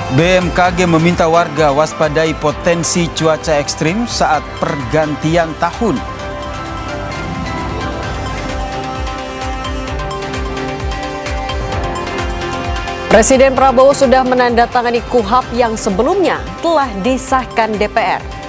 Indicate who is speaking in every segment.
Speaker 1: BMKG meminta warga waspadai potensi cuaca ekstrim saat pergantian tahun.
Speaker 2: Presiden Prabowo sudah menandatangani KUHP yang sebelumnya telah disahkan DPR.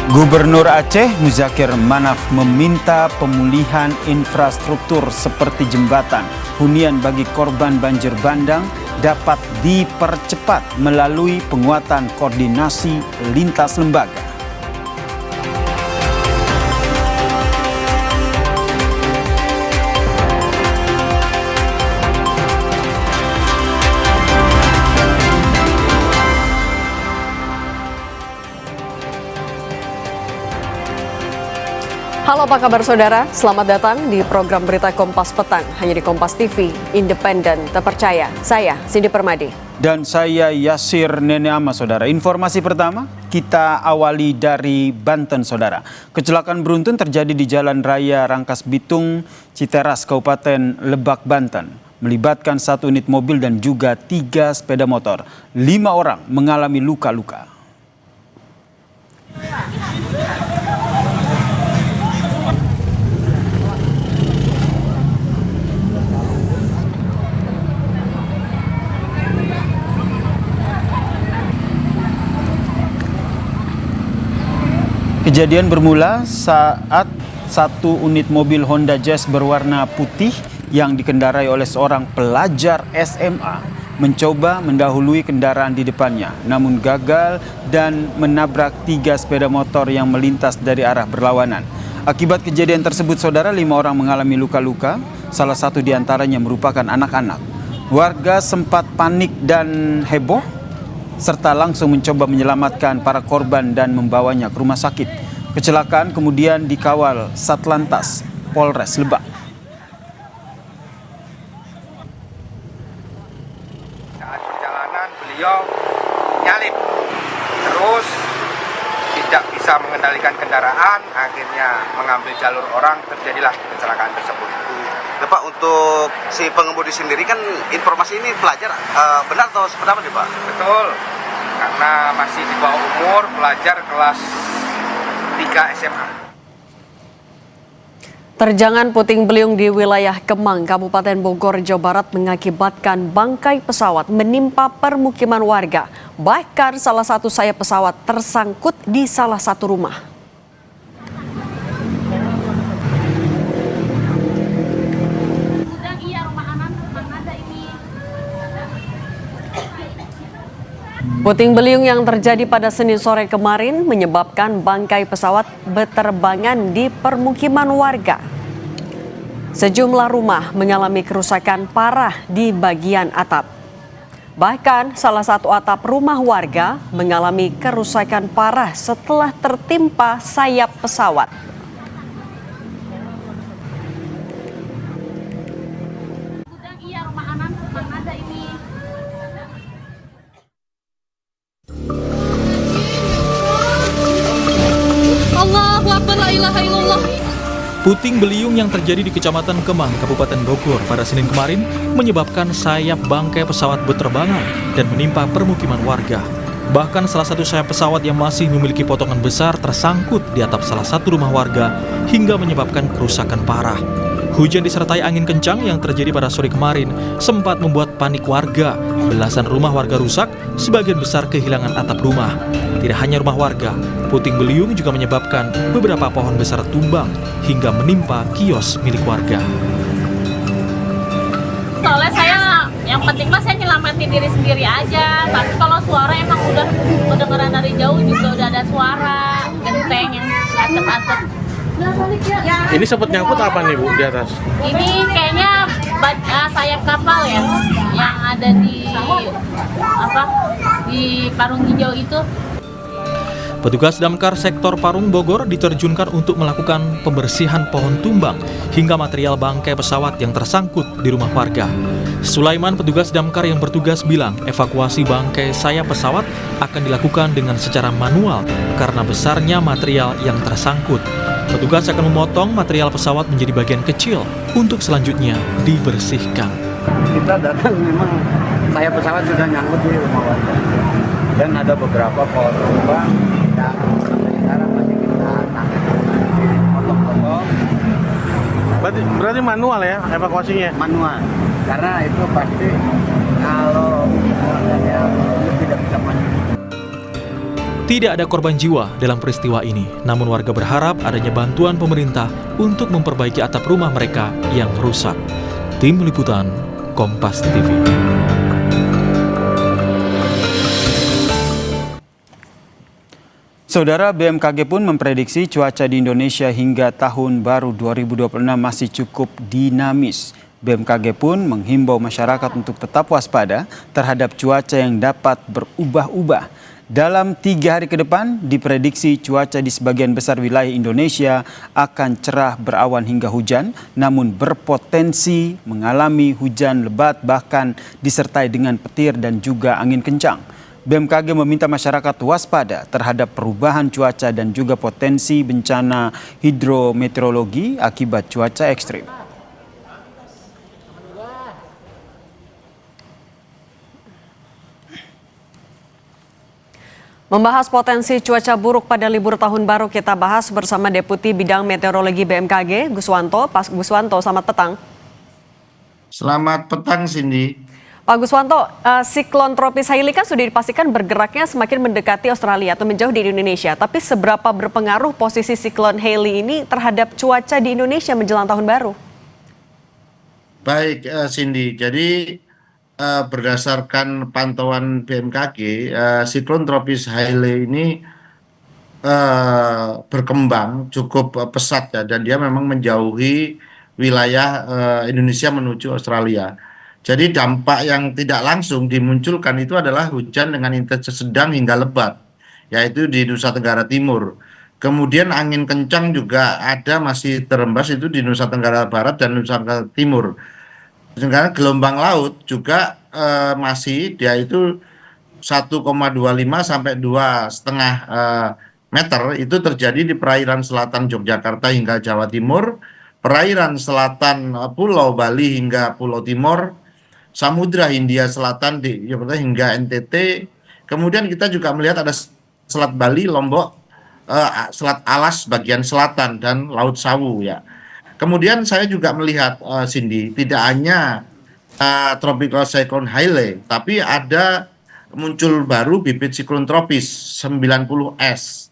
Speaker 1: Gubernur Aceh Muzakir Manaf meminta pemulihan infrastruktur seperti jembatan hunian bagi korban banjir bandang dapat dipercepat melalui penguatan koordinasi lintas lembaga.
Speaker 2: Halo, apa kabar saudara? Selamat datang di program Berita Kompas Petang, hanya di Kompas TV, independen, terpercaya. Saya, Cindy Permadi.
Speaker 1: Dan saya Yasir Neneama, saudara. Informasi pertama, kita awali dari Banten, saudara. Kecelakaan beruntun terjadi di Jalan Raya Rangkas Bitung, Citeras, Kabupaten Lebak, Banten. Melibatkan 1 unit mobil dan juga 3 sepeda motor. 5 orang mengalami luka-luka. Kejadian bermula saat 1 unit mobil Honda Jazz berwarna putih yang dikendarai oleh seorang pelajar SMA mencoba mendahului kendaraan di depannya, namun gagal dan menabrak 3 sepeda motor yang melintas dari arah berlawanan. Akibat kejadian tersebut, saudara, 5 orang mengalami luka-luka, salah satu diantaranya merupakan anak-anak. Warga sempat panik dan heboh, serta langsung mencoba menyelamatkan para korban dan membawanya ke rumah sakit. Kecelakaan kemudian dikawal Satlantas Polres Lebak.
Speaker 3: Saat perjalanan beliau nyalip, terus tidak bisa mengendalikan kendaraan, akhirnya mengambil jalur orang, terjadilah kecelakaan tersebut.
Speaker 4: Pak, untuk si pengemudi sendiri kan informasi ini pelajar benar atau seperti apa nih, Pak?
Speaker 3: Betul, karena masih di bawah umur, pelajar kelas 3 SMA.
Speaker 2: Terjangan puting beliung di wilayah Kemang, Kabupaten Bogor, Jawa Barat mengakibatkan bangkai pesawat menimpa permukiman warga. Bahkan salah satu sayap pesawat tersangkut di salah satu rumah. Puting beliung yang terjadi pada Senin sore kemarin menyebabkan bangkai pesawat berterbangan di permukiman warga. Sejumlah rumah mengalami kerusakan parah di bagian atap. Bahkan salah satu atap rumah warga mengalami kerusakan parah setelah tertimpa sayap pesawat.
Speaker 5: Puting beliung yang terjadi di Kecamatan Kemang, Kabupaten Bogor pada Senin kemarin menyebabkan sayap bangkai pesawat berterbangan dan menimpa permukiman warga. Bahkan salah satu sayap pesawat yang masih memiliki potongan besar tersangkut di atap salah satu rumah warga hingga menyebabkan kerusakan parah. Hujan disertai angin kencang yang terjadi pada sore kemarin sempat membuat panik warga. Belasan rumah warga rusak, sebagian besar kehilangan atap rumah. Tidak hanya rumah warga, puting beliung juga menyebabkan beberapa pohon besar tumbang hingga menimpa kios milik warga.
Speaker 6: Soalnya saya, yang penting mah saya nyelamatin diri sendiri aja. Tapi kalau suara emang udah kedengeran dari jauh juga udah ada suara genteng yang atap-atap.
Speaker 7: Ini sempat nyangkut apa nih, Bu, di atas?
Speaker 6: Ini kayaknya sayap kapal ya, yang ada di Parung Hijau itu.
Speaker 5: Petugas damkar sektor Parung Bogor diterjunkan untuk melakukan pembersihan pohon tumbang hingga material bangkai pesawat yang tersangkut di rumah warga. Sulaiman, petugas damkar yang bertugas, bilang evakuasi bangkai sayap pesawat akan dilakukan dengan secara manual karena besarnya material yang tersangkut. Petugas akan memotong material pesawat menjadi bagian kecil untuk selanjutnya dibersihkan.
Speaker 8: Kita datang memang sayap pesawat sudah nyangkut di rumah warga dan ada beberapa korban yang sampai sekarang masih kita tangani, potong-potong.
Speaker 7: Berarti manual ya evakuasinya?
Speaker 8: Manual, karena itu pasti kalau misalnya tidak bisa manual.
Speaker 5: Tidak ada korban jiwa dalam peristiwa ini, namun warga berharap adanya bantuan pemerintah untuk memperbaiki atap rumah mereka yang rusak. Tim Liputan, Kompas TV.
Speaker 1: Saudara, BMKG pun memprediksi cuaca di Indonesia hingga tahun baru 2026 masih cukup dinamis. BMKG pun menghimbau masyarakat untuk tetap waspada terhadap cuaca yang dapat berubah-ubah. Dalam 3 hari ke depan, diprediksi cuaca di sebagian besar wilayah Indonesia akan cerah berawan hingga hujan, namun berpotensi mengalami hujan lebat bahkan disertai dengan petir dan juga angin kencang. BMKG meminta masyarakat waspada terhadap perubahan cuaca dan juga potensi bencana hidrometeorologi akibat cuaca ekstrim.
Speaker 2: Membahas potensi cuaca buruk pada libur tahun baru, kita bahas bersama Deputi Bidang Meteorologi BMKG, Guswanto. Pak Guswanto, selamat petang.
Speaker 9: Selamat petang, Cindy.
Speaker 2: Pak Guswanto, siklon tropis Hailey kan sudah dipastikan bergeraknya semakin mendekati Australia atau menjauh di Indonesia. Tapi seberapa berpengaruh posisi siklon Hailey ini terhadap cuaca di Indonesia menjelang tahun baru?
Speaker 9: Baik, Cindy. Jadi berdasarkan pantauan BMKG, siklon tropis Hailey ini berkembang cukup pesat ya, dan dia memang menjauhi wilayah Indonesia menuju Australia. Jadi dampak yang tidak langsung dimunculkan itu adalah hujan dengan intensitas sedang hingga lebat, yaitu di Nusa Tenggara Timur. Kemudian angin kencang juga ada, masih terembas itu di Nusa Tenggara Barat dan Nusa Tenggara Timur. Sedangkan gelombang laut juga masih, dia itu 1,25 sampai 2,5 meter itu terjadi di perairan selatan Yogyakarta hingga Jawa Timur, perairan selatan Pulau Bali hingga Pulau Timur, Samudra Hindia Selatan di Yogyakarta hingga NTT. Kemudian kita juga melihat ada Selat Bali, Lombok, Selat Alas bagian selatan dan Laut Sawu ya. Kemudian saya juga melihat, Cindy, tidak hanya tropical cyclone Hailey, tapi ada muncul baru bibit siklon tropis 90S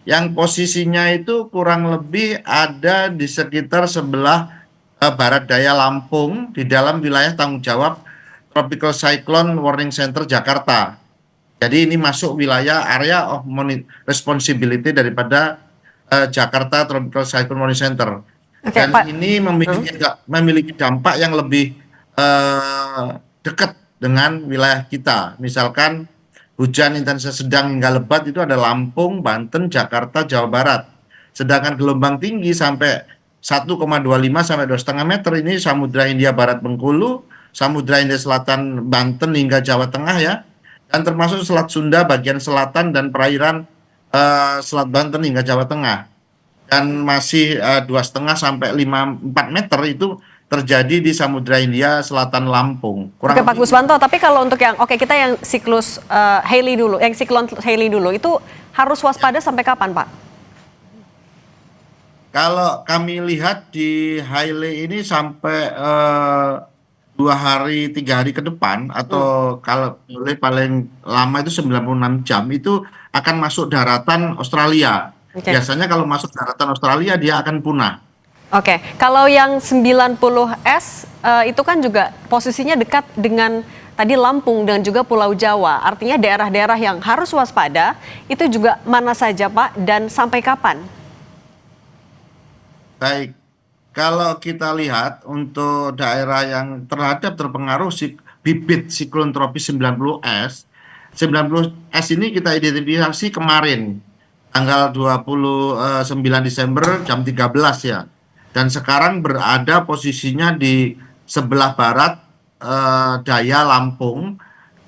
Speaker 9: yang posisinya itu kurang lebih ada di sekitar sebelah barat daya Lampung di dalam wilayah tanggung jawab Tropical Cyclone Warning Center Jakarta. Jadi ini masuk wilayah area of responsibility daripada Jakarta Tropical Cyclone Warning Center. Dan Pak, ini memiliki dampak yang lebih dekat dengan wilayah kita. Misalkan hujan intensitas sedang hingga lebat itu ada Lampung, Banten, Jakarta, Jawa Barat. Sedangkan gelombang tinggi sampai 1,25 sampai 2,5 meter ini Samudra Hindia Barat Bengkulu, Samudra Hindia Selatan Banten hingga Jawa Tengah ya. Dan termasuk Selat Sunda bagian selatan dan perairan Selat Banten hingga Jawa Tengah. Dan masih 2,5 sampai 4 meter itu terjadi di Samudra Hindia Selatan Lampung.
Speaker 2: Oke Pak Guswanto, tapi kalau untuk yang kita yang siklus Hailey dulu, yang siklon Hailey dulu itu harus waspada sampai kapan, Pak?
Speaker 9: Kalau kami lihat di Hailey ini sampai 2 hari 3 hari ke depan atau kalau boleh paling lama itu 96 jam itu akan masuk daratan Australia. Biasanya kalau masuk daratan Australia dia akan punah.
Speaker 2: Oke, kalau yang 90S itu kan juga posisinya dekat dengan tadi Lampung dan juga Pulau Jawa. Artinya daerah-daerah yang harus waspada itu juga mana saja, Pak, dan sampai kapan?
Speaker 9: Baik, kalau kita lihat untuk daerah yang terpengaruh bibit siklon tropis 90S, 90S ini kita identifikasi kemarin tanggal 29 Desember jam 13 ya. Dan sekarang berada posisinya di sebelah barat daya Lampung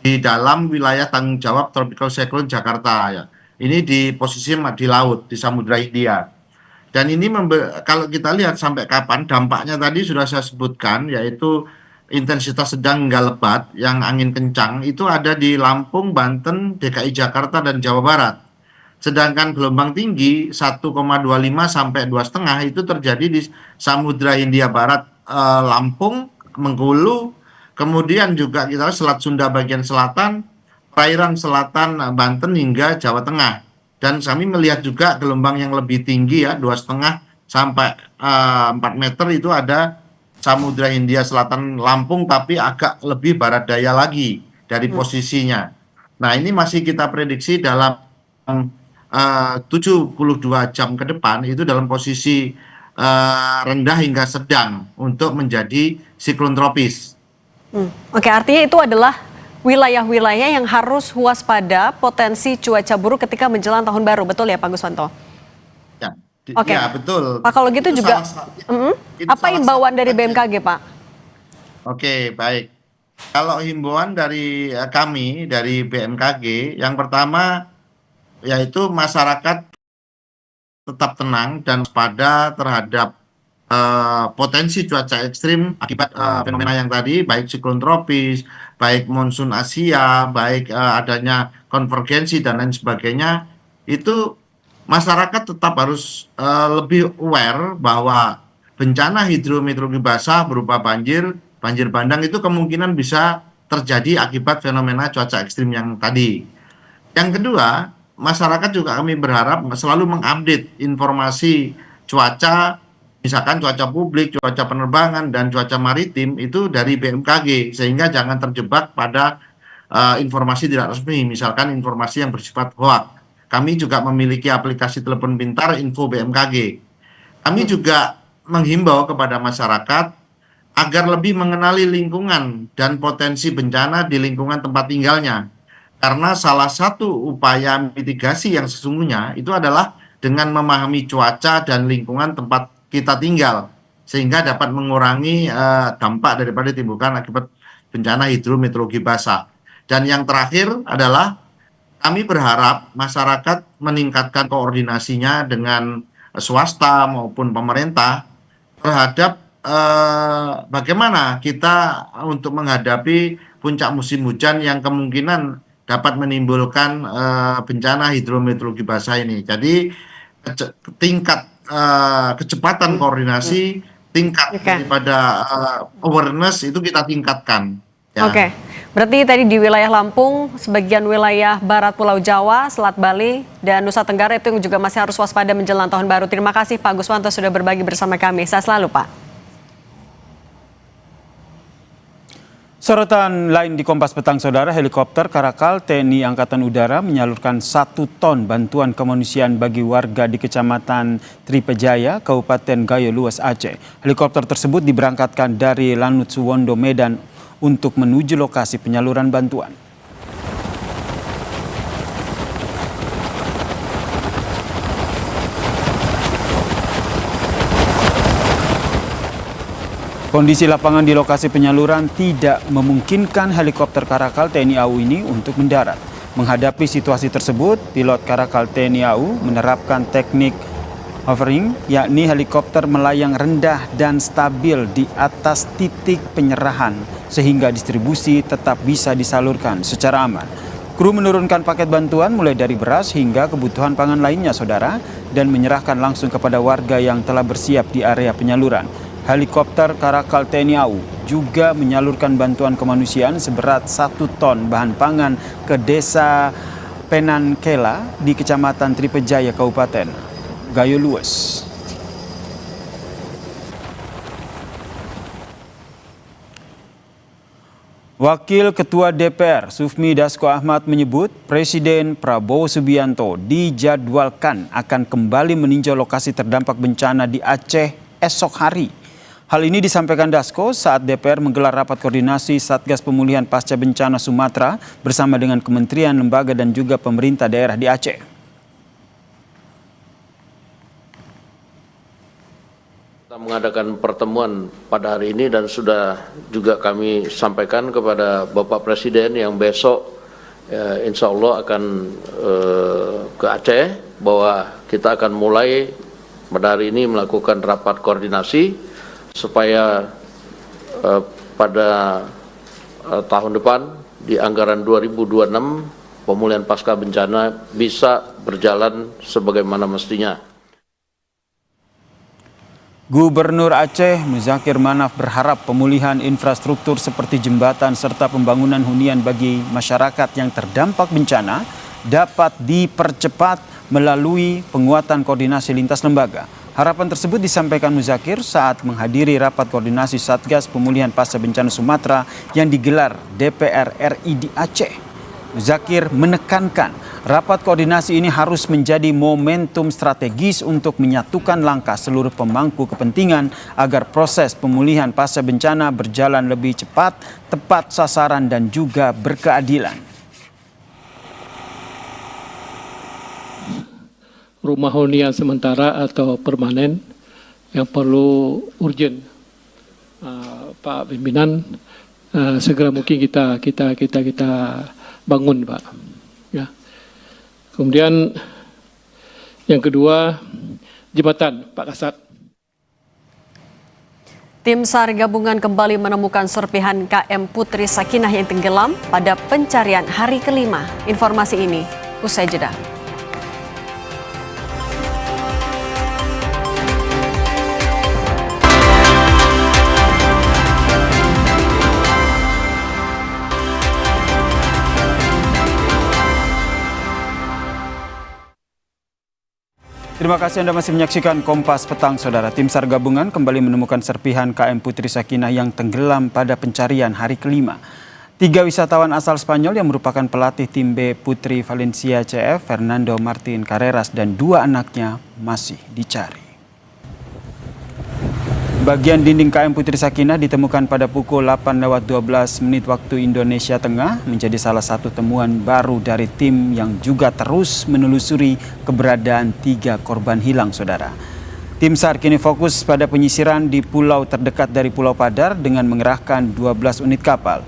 Speaker 9: di dalam wilayah tanggung jawab Tropical Cyclone Jakarta ya. Ini di posisi di laut di Samudra Hindia. Dan ini kalau kita lihat sampai kapan dampaknya tadi sudah saya sebutkan, yaitu intensitas sedang hingga lebat yang angin kencang itu ada di Lampung, Banten, DKI Jakarta, dan Jawa Barat. Sedangkan gelombang tinggi 1,25 sampai 2,5 itu terjadi di Samudra Hindia Barat, Lampung, Bengkulu, kemudian juga kita Selat Sunda bagian selatan, perairan selatan Banten hingga Jawa Tengah. Dan kami melihat juga gelombang yang lebih tinggi ya 2,5 sampai 4 meter itu ada Samudra Hindia Selatan Lampung, tapi agak lebih barat daya lagi dari posisinya. Nah, ini masih kita prediksi dalam 72 jam ke depan itu dalam posisi rendah hingga sedang untuk menjadi siklon tropis.
Speaker 2: Oke, artinya itu adalah wilayah-wilayah yang harus waspada potensi cuaca buruk ketika menjelang tahun baru, betul ya Pak Guswanto?
Speaker 9: Ya,
Speaker 2: Oke.
Speaker 9: ya betul.
Speaker 2: Pak, kalau gitu
Speaker 9: Itu
Speaker 2: juga,
Speaker 9: itu
Speaker 2: apa
Speaker 9: salah
Speaker 2: imbauan
Speaker 9: satu
Speaker 2: dari
Speaker 9: bagian.
Speaker 2: BMKG Pak?
Speaker 9: Oke, baik. Kalau himbauan dari kami, dari BMKG, yang pertama yaitu masyarakat tetap tenang dan waspada terhadap potensi cuaca ekstrim akibat fenomena yang tadi, baik siklon tropis, baik monsun Asia, baik adanya konvergensi dan lain sebagainya. Itu masyarakat tetap harus lebih aware bahwa bencana hidrometeorologi basah berupa banjir bandang itu kemungkinan bisa terjadi akibat fenomena cuaca ekstrim yang tadi. Yang kedua, masyarakat juga kami berharap selalu mengupdate informasi cuaca, misalkan cuaca publik, cuaca penerbangan, dan cuaca maritim itu dari BMKG, sehingga jangan terjebak pada informasi tidak resmi, misalkan informasi yang bersifat hoax. Kami juga memiliki aplikasi telepon pintar info BMKG. Kami juga menghimbau kepada masyarakat agar lebih mengenali lingkungan dan potensi bencana di lingkungan tempat tinggalnya. Karena salah satu upaya mitigasi yang sesungguhnya itu adalah dengan memahami cuaca dan lingkungan tempat kita tinggal, sehingga dapat mengurangi dampak daripada timbulkan akibat bencana hidrometeorologi basah. Dan yang terakhir adalah kami berharap masyarakat meningkatkan koordinasinya dengan swasta maupun pemerintah terhadap bagaimana kita untuk menghadapi puncak musim hujan yang kemungkinan dapat menimbulkan bencana hidrometeorologi basah ini. Jadi tingkat kecepatan koordinasi, tingkat daripada awareness itu kita tingkatkan. Ya.
Speaker 2: Oke, berarti tadi di wilayah Lampung, sebagian wilayah barat Pulau Jawa, Selat Bali, dan Nusa Tenggara itu yang juga masih harus waspada menjelang tahun baru. Terima kasih Pak Guswanto sudah berbagi bersama kami. Sehat selalu Pak.
Speaker 1: Sorotan lain di Kompas Petang, Saudara, helikopter Karakal TNI Angkatan Udara menyalurkan 1 ton bantuan kemanusiaan bagi warga di Kecamatan Tripejaya, Kabupaten Gayo Luas, Aceh. Helikopter tersebut diberangkatkan dari Lanut Suwondo, Medan untuk menuju lokasi penyaluran bantuan. Kondisi lapangan di lokasi penyaluran tidak memungkinkan helikopter Karakal TNI AU ini untuk mendarat. Menghadapi situasi tersebut, pilot Karakal TNI AU menerapkan teknik hovering, yakni helikopter melayang rendah dan stabil di atas titik penyerahan, sehingga distribusi tetap bisa disalurkan secara aman. Kru menurunkan paket bantuan mulai dari beras hingga kebutuhan pangan lainnya, Saudara, dan menyerahkan langsung kepada warga yang telah bersiap di area penyaluran. Helikopter Karakal TNI AU juga menyalurkan bantuan kemanusiaan seberat 1 ton bahan pangan ke desa Penankela di Kecamatan Tripejaya, Kabupaten Gayo Luas. Wakil Ketua DPR Sufmi Dasko Ahmad menyebut Presiden Prabowo Subianto dijadwalkan akan kembali meninjau lokasi terdampak bencana di Aceh esok hari. Hal ini disampaikan Dasko saat DPR menggelar rapat koordinasi Satgas Pemulihan Pasca Bencana Sumatera bersama dengan kementerian, lembaga, dan juga pemerintah daerah di Aceh.
Speaker 7: Kita mengadakan pertemuan pada hari ini dan sudah juga kami sampaikan kepada Bapak Presiden yang besok insya Allah akan ke Aceh, bahwa kita akan mulai pada hari ini melakukan rapat koordinasi supaya pada tahun depan di anggaran 2026 pemulihan pasca bencana bisa berjalan sebagaimana mestinya.
Speaker 1: Gubernur Aceh Muzakir Manaf berharap pemulihan infrastruktur seperti jembatan serta pembangunan hunian bagi masyarakat yang terdampak bencana dapat dipercepat melalui penguatan koordinasi lintas lembaga. Harapan tersebut disampaikan Muzakir saat menghadiri rapat koordinasi Satgas Pemulihan Pasca Bencana Sumatera yang digelar DPR RI di Aceh. Muzakir menekankan rapat koordinasi ini harus menjadi momentum strategis untuk menyatukan langkah seluruh pemangku kepentingan agar proses pemulihan pasca bencana berjalan lebih cepat, tepat sasaran dan juga berkeadilan.
Speaker 10: Rumah hunian sementara atau permanen yang perlu urgent, Pak pimpinan, segera mungkin kita bangun, Pak. Ya. Kemudian yang kedua, jembatan, Pak Kasat.
Speaker 2: Tim SAR gabungan kembali menemukan serpihan KM Putri Sakinah yang tenggelam pada pencarian hari kelima. Informasi ini usai jeda.
Speaker 1: Terima kasih Anda masih menyaksikan Kompas Petang, Saudara. Tim SAR gabungan kembali menemukan serpihan KM Putri Sakinah yang tenggelam pada pencarian hari kelima. 3 wisatawan asal Spanyol yang merupakan pelatih tim B Putri Valencia CF, Fernando Martin Carreras, dan 2 anaknya masih dicari. Bagian dinding KM Putri Sakinah ditemukan pada pukul 8:12 waktu Indonesia Tengah, menjadi salah satu temuan baru dari tim yang juga terus menelusuri keberadaan 3 korban hilang, Saudara. Tim SAR kini fokus pada penyisiran di pulau terdekat dari Pulau Padar dengan mengerahkan 12 unit kapal.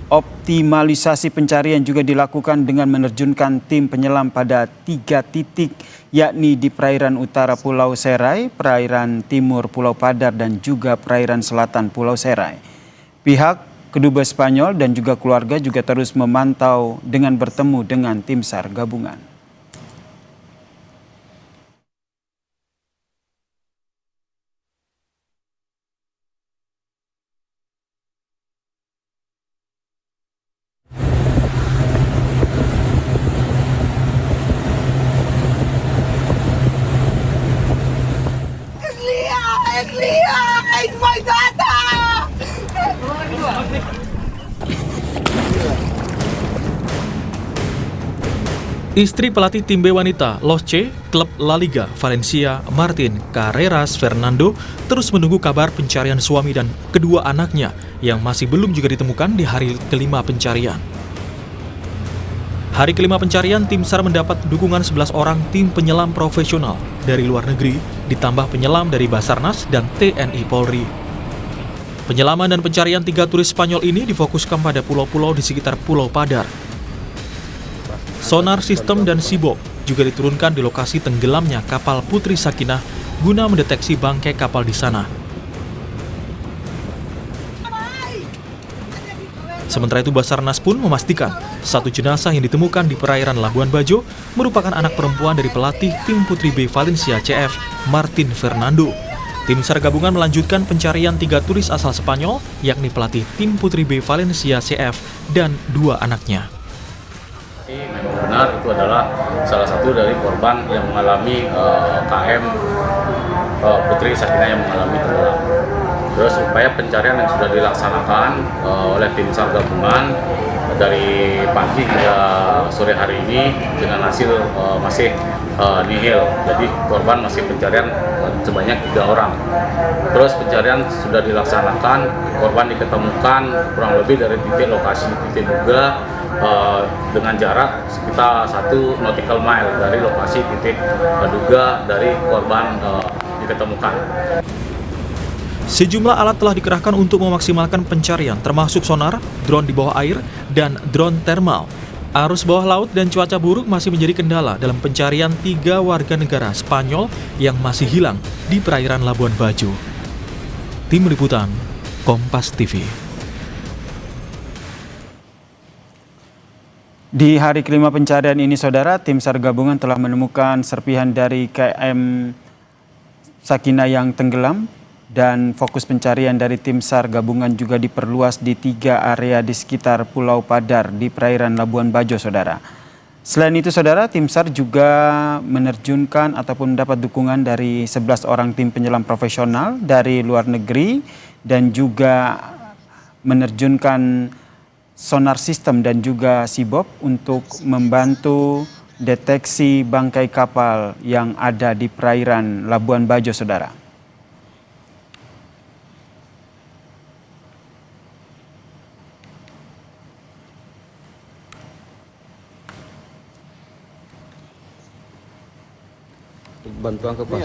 Speaker 1: Optimalisasi pencarian juga dilakukan dengan menerjunkan tim penyelam pada 3 titik, yakni di perairan utara Pulau Serai, perairan timur Pulau Padar, dan juga perairan selatan Pulau Serai. Pihak Kedubes Spanyol dan juga keluarga juga terus memantau dengan bertemu dengan tim SAR gabungan.
Speaker 5: Istri pelatih tim B wanita Los C, klub La Liga Valencia, Martin Carreras Fernando, terus menunggu kabar pencarian suami dan kedua anaknya yang masih belum juga ditemukan di hari kelima pencarian. Hari kelima pencarian, tim SAR mendapat dukungan 11 orang tim penyelam profesional dari luar negeri, ditambah penyelam dari Basarnas dan TNI Polri. Penyelaman dan pencarian 3 turis Spanyol ini difokuskan pada pulau-pulau di sekitar Pulau Padar. Sonar sistem dan Seabok juga diturunkan di lokasi tenggelamnya kapal Putri Sakinah guna mendeteksi bangkai kapal di sana. Sementara itu Basarnas pun memastikan 1 jenazah yang ditemukan di perairan Labuan Bajo merupakan anak perempuan dari pelatih tim Putri B Valencia CF, Martin Fernando. Tim SAR gabungan melanjutkan pencarian 3 turis asal Spanyol, yakni pelatih tim Putri B Valencia CF dan 2 anaknya.
Speaker 11: Memang benar itu adalah salah satu dari korban yang mengalami KM Putri Sakinah yang mengalami tenggelam. Terus upaya pencarian yang sudah dilaksanakan oleh tim SAR gabungan dari pagi hingga sore hari ini dengan hasil masih nihil. Jadi korban masih pencarian sebanyak 3 orang. Terus pencarian sudah dilaksanakan, korban diketemukan kurang lebih dari titik lokasi titik duga dengan jarak sekitar 1 nautical mile dari lokasi titik duga dari korban diketemukan.
Speaker 5: Sejumlah alat telah dikerahkan untuk memaksimalkan pencarian, termasuk sonar, drone di bawah air, dan drone thermal. Arus bawah laut dan cuaca buruk masih menjadi kendala dalam pencarian 3 warga negara Spanyol yang masih hilang di perairan Labuan Bajo. Tim Liputan, Kompas TV.
Speaker 1: Di hari kelima pencarian ini, Saudara, tim SAR gabungan telah menemukan serpihan dari KM Sakina yang tenggelam, dan fokus pencarian dari tim SAR gabungan juga diperluas di 3 area di sekitar Pulau Padar di perairan Labuan Bajo, Saudara. Selain itu, Saudara, tim SAR juga menerjunkan ataupun mendapat dukungan dari 11 orang tim penyelam profesional dari luar negeri dan juga menerjunkan sonar sistem dan juga SIBOP untuk membantu deteksi bangkai kapal yang ada di perairan Labuan Bajo, Saudara.
Speaker 3: Bantuan ke pas.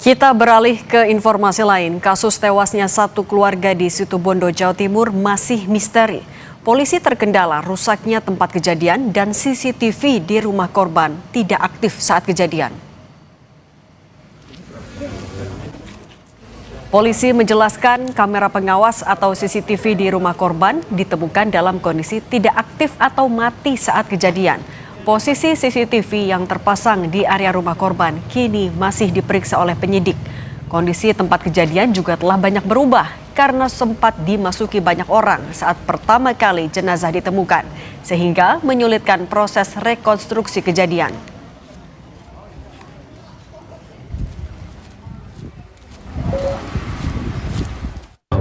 Speaker 2: Kita beralih ke informasi lain. Kasus tewasnya satu keluarga di Situbondo, Jawa Timur masih misteri. Polisi terkendala rusaknya tempat kejadian dan CCTV di rumah korban tidak aktif saat kejadian. Polisi menjelaskan kamera pengawas atau CCTV di rumah korban ditemukan dalam kondisi tidak aktif atau mati saat kejadian. Posisi CCTV yang terpasang di area rumah korban kini masih diperiksa oleh penyidik. Kondisi tempat kejadian juga telah banyak berubah karena sempat dimasuki banyak orang saat pertama kali jenazah ditemukan, sehingga menyulitkan proses rekonstruksi kejadian.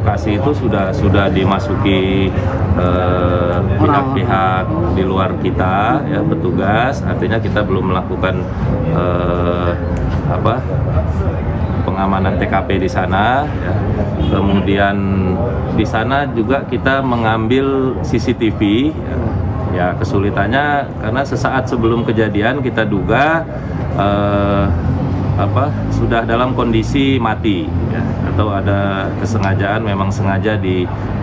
Speaker 12: Lokasi itu sudah dimasuki pihak-pihak di luar kita, ya, petugas. Artinya kita belum melakukan pengamanan TKP di sana. Ya. Kemudian di sana juga kita mengambil CCTV. Ya, kesulitannya karena sesaat sebelum kejadian kita duga sudah dalam kondisi mati, ya, atau ada kesengajaan memang sengaja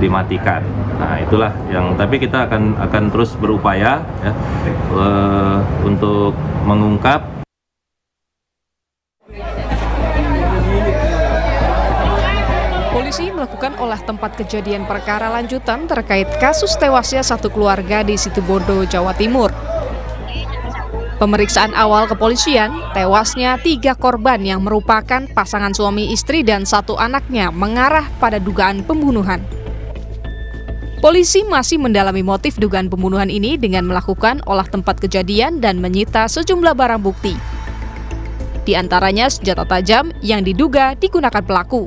Speaker 12: dimatikan. Nah, itulah yang, tapi kita akan terus berupaya, ya, untuk mengungkap.
Speaker 13: Polisi melakukan olah tempat kejadian perkara lanjutan terkait kasus tewasnya satu keluarga di Situbondo, Jawa Timur. Pemeriksaan awal kepolisian, tewasnya 3 korban yang merupakan pasangan suami istri dan 1 anaknya mengarah pada dugaan pembunuhan. Polisi masih mendalami motif dugaan pembunuhan ini dengan melakukan olah tempat kejadian dan menyita sejumlah barang bukti. Di antaranya senjata tajam yang diduga digunakan pelaku.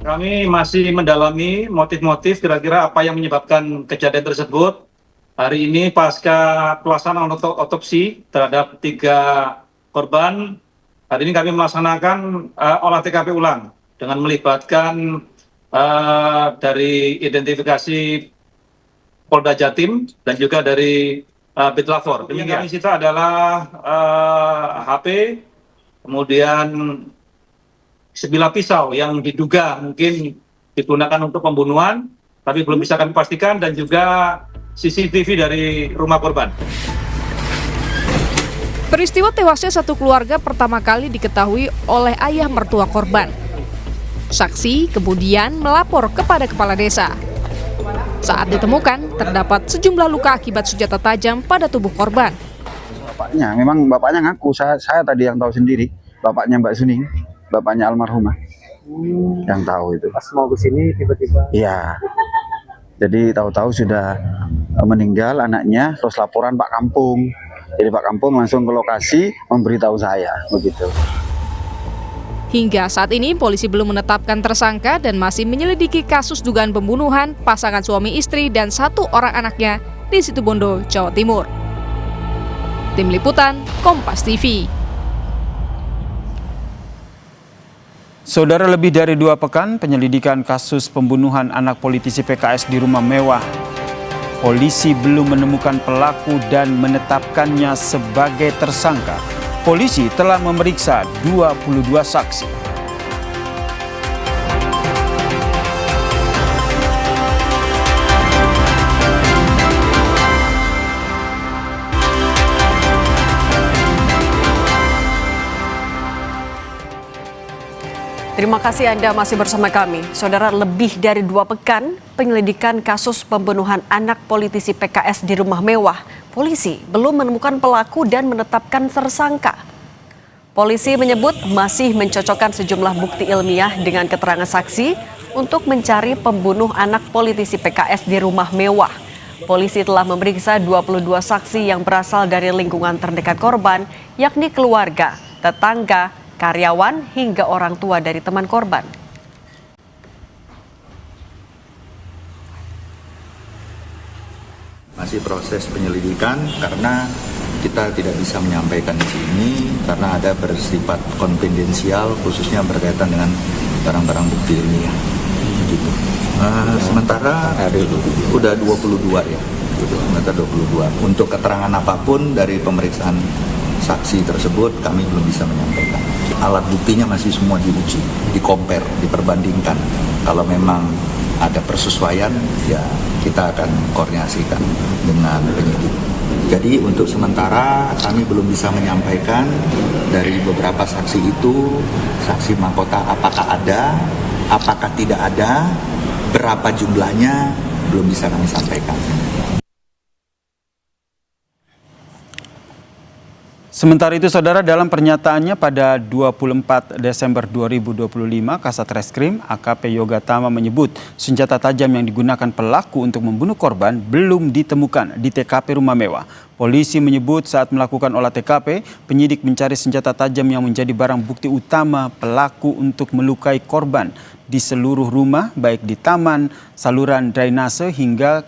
Speaker 14: Kami masih mendalami motif-motif kira-kira apa yang menyebabkan kejadian tersebut. Hari ini pasca pelaksanaan otopsi terhadap 3 korban, hari ini kami melaksanakan olah TKP ulang dengan melibatkan dari identifikasi Polda Jatim dan juga dari Bitlafor. Yang kami sita adalah HP, kemudian sebilah pisau yang diduga mungkin digunakan untuk pembunuhan, tapi belum bisa kami pastikan, dan juga CCTV dari rumah korban.
Speaker 13: Peristiwa tewasnya satu keluarga pertama kali diketahui oleh ayah mertua korban. Saksi kemudian melapor kepada kepala desa. Saat ditemukan, terdapat sejumlah luka akibat senjata tajam pada tubuh korban.
Speaker 8: Bapaknya ngaku, saya tadi yang tahu sendiri, bapaknya Mbak Suning, bapaknya almarhumah, yang tahu itu.
Speaker 15: Pas mau ke sini tiba-tiba.
Speaker 8: Iya. Jadi tahu-tahu sudah meninggal anaknya, terus laporan Pak Kampung. Jadi Pak Kampung langsung ke lokasi memberitahu saya, begitu.
Speaker 13: Hingga saat ini polisi belum menetapkan tersangka dan masih menyelidiki kasus dugaan pembunuhan pasangan suami istri dan 1 orang anaknya di Situbondo, Jawa Timur. Tim Liputan, Kompas TV.
Speaker 1: Saudara, lebih dari 2 pekan penyelidikan kasus pembunuhan anak politisi PKS di rumah mewah. Polisi belum menemukan pelaku dan menetapkannya sebagai tersangka. Polisi telah memeriksa 22 saksi.
Speaker 2: Terima kasih Anda masih bersama kami. Saudara, lebih dari 2 pekan penyelidikan kasus pembunuhan anak politisi PKS di rumah mewah. Polisi belum menemukan pelaku dan menetapkan tersangka. Polisi menyebut masih mencocokkan sejumlah bukti ilmiah dengan keterangan saksi untuk mencari pembunuh anak politisi PKS di rumah mewah. Polisi telah memeriksa 22 saksi yang berasal dari lingkungan terdekat korban, yakni keluarga, tetangga, karyawan, hingga orang tua dari teman korban.
Speaker 15: Masih proses penyelidikan karena kita tidak bisa menyampaikan di sini karena ada bersifat konfidensial, khususnya berkaitan dengan barang-barang bukti ilmiah. Gitu. Sementara udah 22 ya, sementara 22. Untuk keterangan apapun dari pemeriksaan saksi tersebut kami belum bisa menyampaikan. Alat buktinya masih semua diuji, di-compare, diperbandingkan. Kalau memang ada persesuaian, ya kita akan koordinasikan dengan penyidik. Jadi untuk sementara kami belum bisa menyampaikan dari beberapa saksi itu, saksi mahkota apakah ada, apakah tidak ada, berapa jumlahnya, belum bisa kami sampaikan.
Speaker 1: Sementara itu, Saudara, dalam pernyataannya pada 24 Desember 2025, Kasat Reskrim AKP Yoga Tama menyebut senjata tajam yang digunakan pelaku untuk membunuh korban belum ditemukan di TKP rumah mewah. Polisi menyebut saat melakukan olah TKP, penyidik mencari senjata tajam yang menjadi barang bukti utama pelaku untuk melukai korban di seluruh rumah, baik di taman, saluran drainase hingga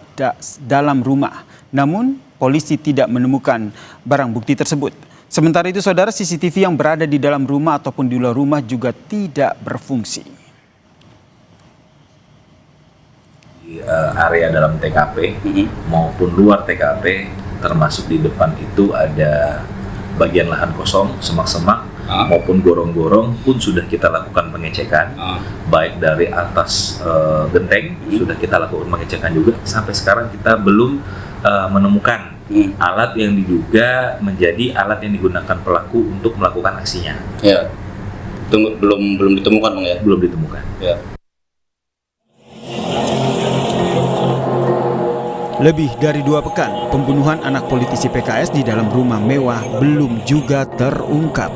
Speaker 1: dalam rumah. Namun, polisi tidak menemukan barang bukti tersebut. Sementara itu, Saudara, CCTV yang berada di dalam rumah ataupun di luar rumah juga tidak berfungsi.
Speaker 16: Di area dalam TKP maupun luar TKP, termasuk di depan itu ada bagian lahan kosong, semak-semak maupun gorong-gorong pun sudah kita lakukan pengecekan, baik dari atas genteng sudah kita lakukan pengecekan juga. Sampai sekarang kita belum menemukan alat yang diduga menjadi alat yang digunakan pelaku untuk melakukan aksinya.
Speaker 17: Ya, belum ditemukan, Bang, ya?
Speaker 16: Belum ditemukan.
Speaker 17: Ya.
Speaker 1: Lebih dari 2 pekan, pembunuhan anak politisi PKS di dalam rumah mewah belum juga terungkap.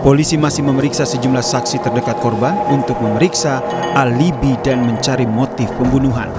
Speaker 1: Polisi masih memeriksa sejumlah saksi terdekat korban untuk memeriksa alibi dan mencari motif pembunuhan.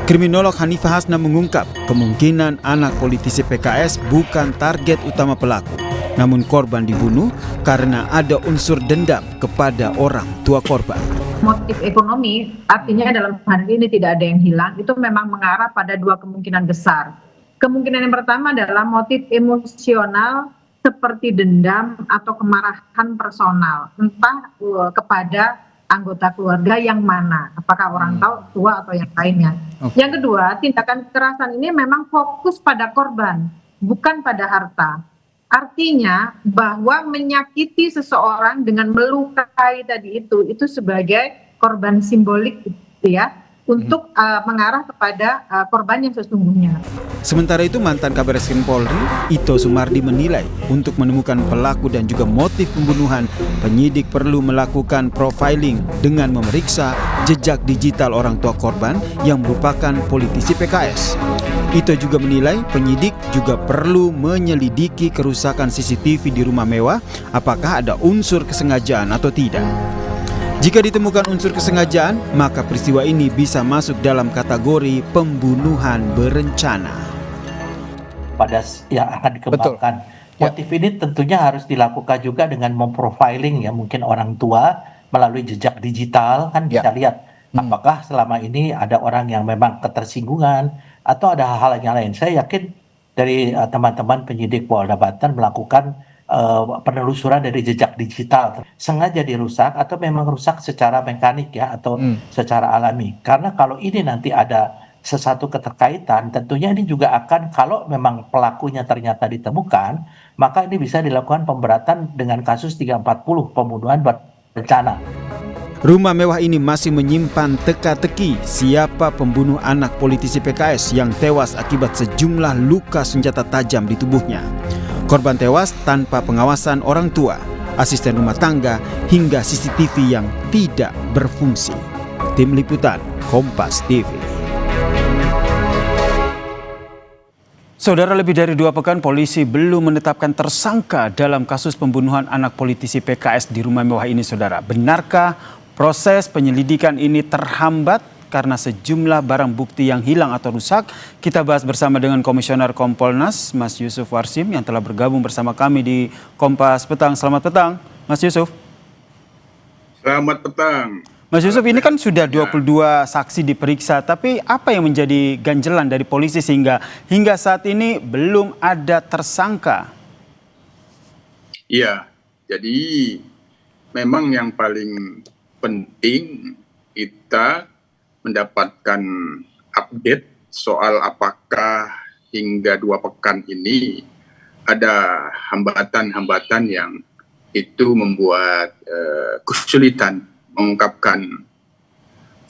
Speaker 1: Kriminolog Hanifah Hasna mengungkap kemungkinan anak politisi PKS bukan target utama pelaku, namun korban dibunuh karena ada unsur dendam kepada orang tua korban.
Speaker 18: Motif ekonomi, artinya dalam hal ini tidak ada yang hilang, itu memang mengarah pada 2 kemungkinan besar. Kemungkinan yang pertama adalah motif emosional seperti dendam atau kemarahan personal, entah kepada anggota keluarga yang mana, apakah orang tua atau yang lainnya. Yang kedua, tindakan kekerasan ini memang fokus pada korban, bukan pada harta. Artinya bahwa menyakiti seseorang dengan melukai tadi itu sebagai korban simbolik, gitu ya, untuk mengarah kepada korban yang sesungguhnya.
Speaker 1: Sementara itu, mantan Kabar Reskrim Polri, Ito Sumardi, menilai untuk menemukan pelaku dan juga motif pembunuhan, penyidik perlu melakukan profiling dengan memeriksa jejak digital orang tua korban yang merupakan politisi PKS. Ito juga menilai penyidik juga perlu menyelidiki kerusakan CCTV di rumah mewah, apakah ada unsur kesengajaan atau tidak. Jika ditemukan unsur kesengajaan, maka peristiwa ini bisa masuk dalam kategori pembunuhan berencana.
Speaker 19: Pada yang akan dikembangkan. Motif ini tentunya harus dilakukan juga dengan memprofiling ya, mungkin orang tua melalui jejak digital kan bisa lihat apakah selama ini ada orang yang memang ketersinggungan atau ada hal-hal yang lain. Saya yakin dari teman-teman penyidik Polda Banten melakukan penelusuran dari jejak digital, sengaja dirusak atau memang rusak secara mekanik ya, atau secara alami. Karena kalau ini nanti ada sesuatu keterkaitan, tentunya ini juga akan, kalau memang pelakunya ternyata ditemukan, maka ini bisa dilakukan pemberatan dengan kasus 340 pembunuhan berencana.
Speaker 1: Rumah mewah ini masih menyimpan teka-teki siapa pembunuh anak politisi PKS yang tewas akibat sejumlah luka senjata tajam di tubuhnya. Korban tewas tanpa pengawasan orang tua, asisten rumah tangga, hingga CCTV yang tidak berfungsi. Tim Liputan, Kompas TV. Saudara, lebih dari 2 pekan polisi belum menetapkan tersangka dalam kasus pembunuhan anak politisi PKS di rumah mewah ini, saudara. Benarkah proses penyelidikan ini terhambat karena sejumlah barang bukti yang hilang atau rusak? Kita bahas bersama dengan Komisioner Kompolnas, Mas Yusuf Warsim, yang telah bergabung bersama kami di Kompas Petang. Selamat petang, Mas Yusuf.
Speaker 20: Selamat petang.
Speaker 1: Mas Yusuf, ini kan sudah 22 saksi diperiksa, tapi apa yang menjadi ganjelan dari polisi sehingga hingga saat ini belum ada tersangka?
Speaker 20: Iya, jadi memang yang paling penting kita mendapatkan update soal apakah hingga 2 pekan ini ada hambatan-hambatan yang itu membuat kesulitan mengungkapkan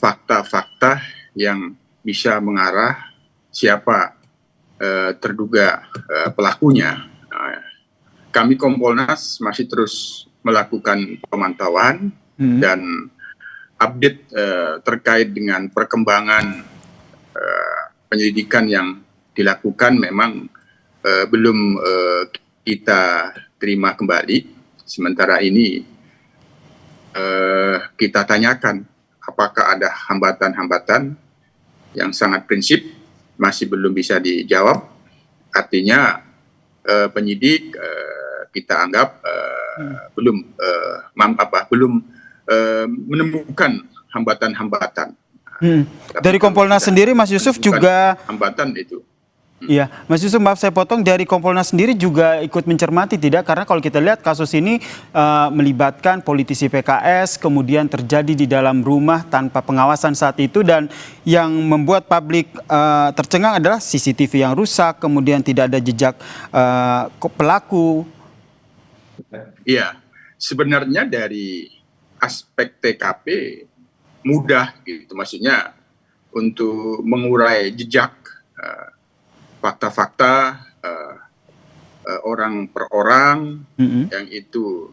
Speaker 20: fakta-fakta yang bisa mengarah siapa terduga pelakunya. Kami Kompolnas masih terus melakukan pemantauan dan update terkait dengan perkembangan penyelidikan yang dilakukan memang belum kita terima kembali. Sementara ini kita tanyakan apakah ada hambatan-hambatan yang sangat prinsip masih belum bisa dijawab. Artinya penyidik kita anggap belum menemukan hambatan-hambatan.
Speaker 1: Dari Kompolnas sendiri, Mas Yusuf, juga
Speaker 20: hambatan itu.
Speaker 1: Iya, Mas Yusuf, maaf saya potong, dari Kompolnas sendiri juga ikut mencermati tidak? Karena kalau kita lihat kasus ini melibatkan politisi PKS, kemudian terjadi di dalam rumah tanpa pengawasan saat itu, dan yang membuat publik tercengang adalah CCTV yang rusak, kemudian tidak ada jejak pelaku.
Speaker 20: Iya, sebenarnya dari aspek TKP mudah gitu, maksudnya untuk mengurai jejak fakta-fakta orang per orang yang itu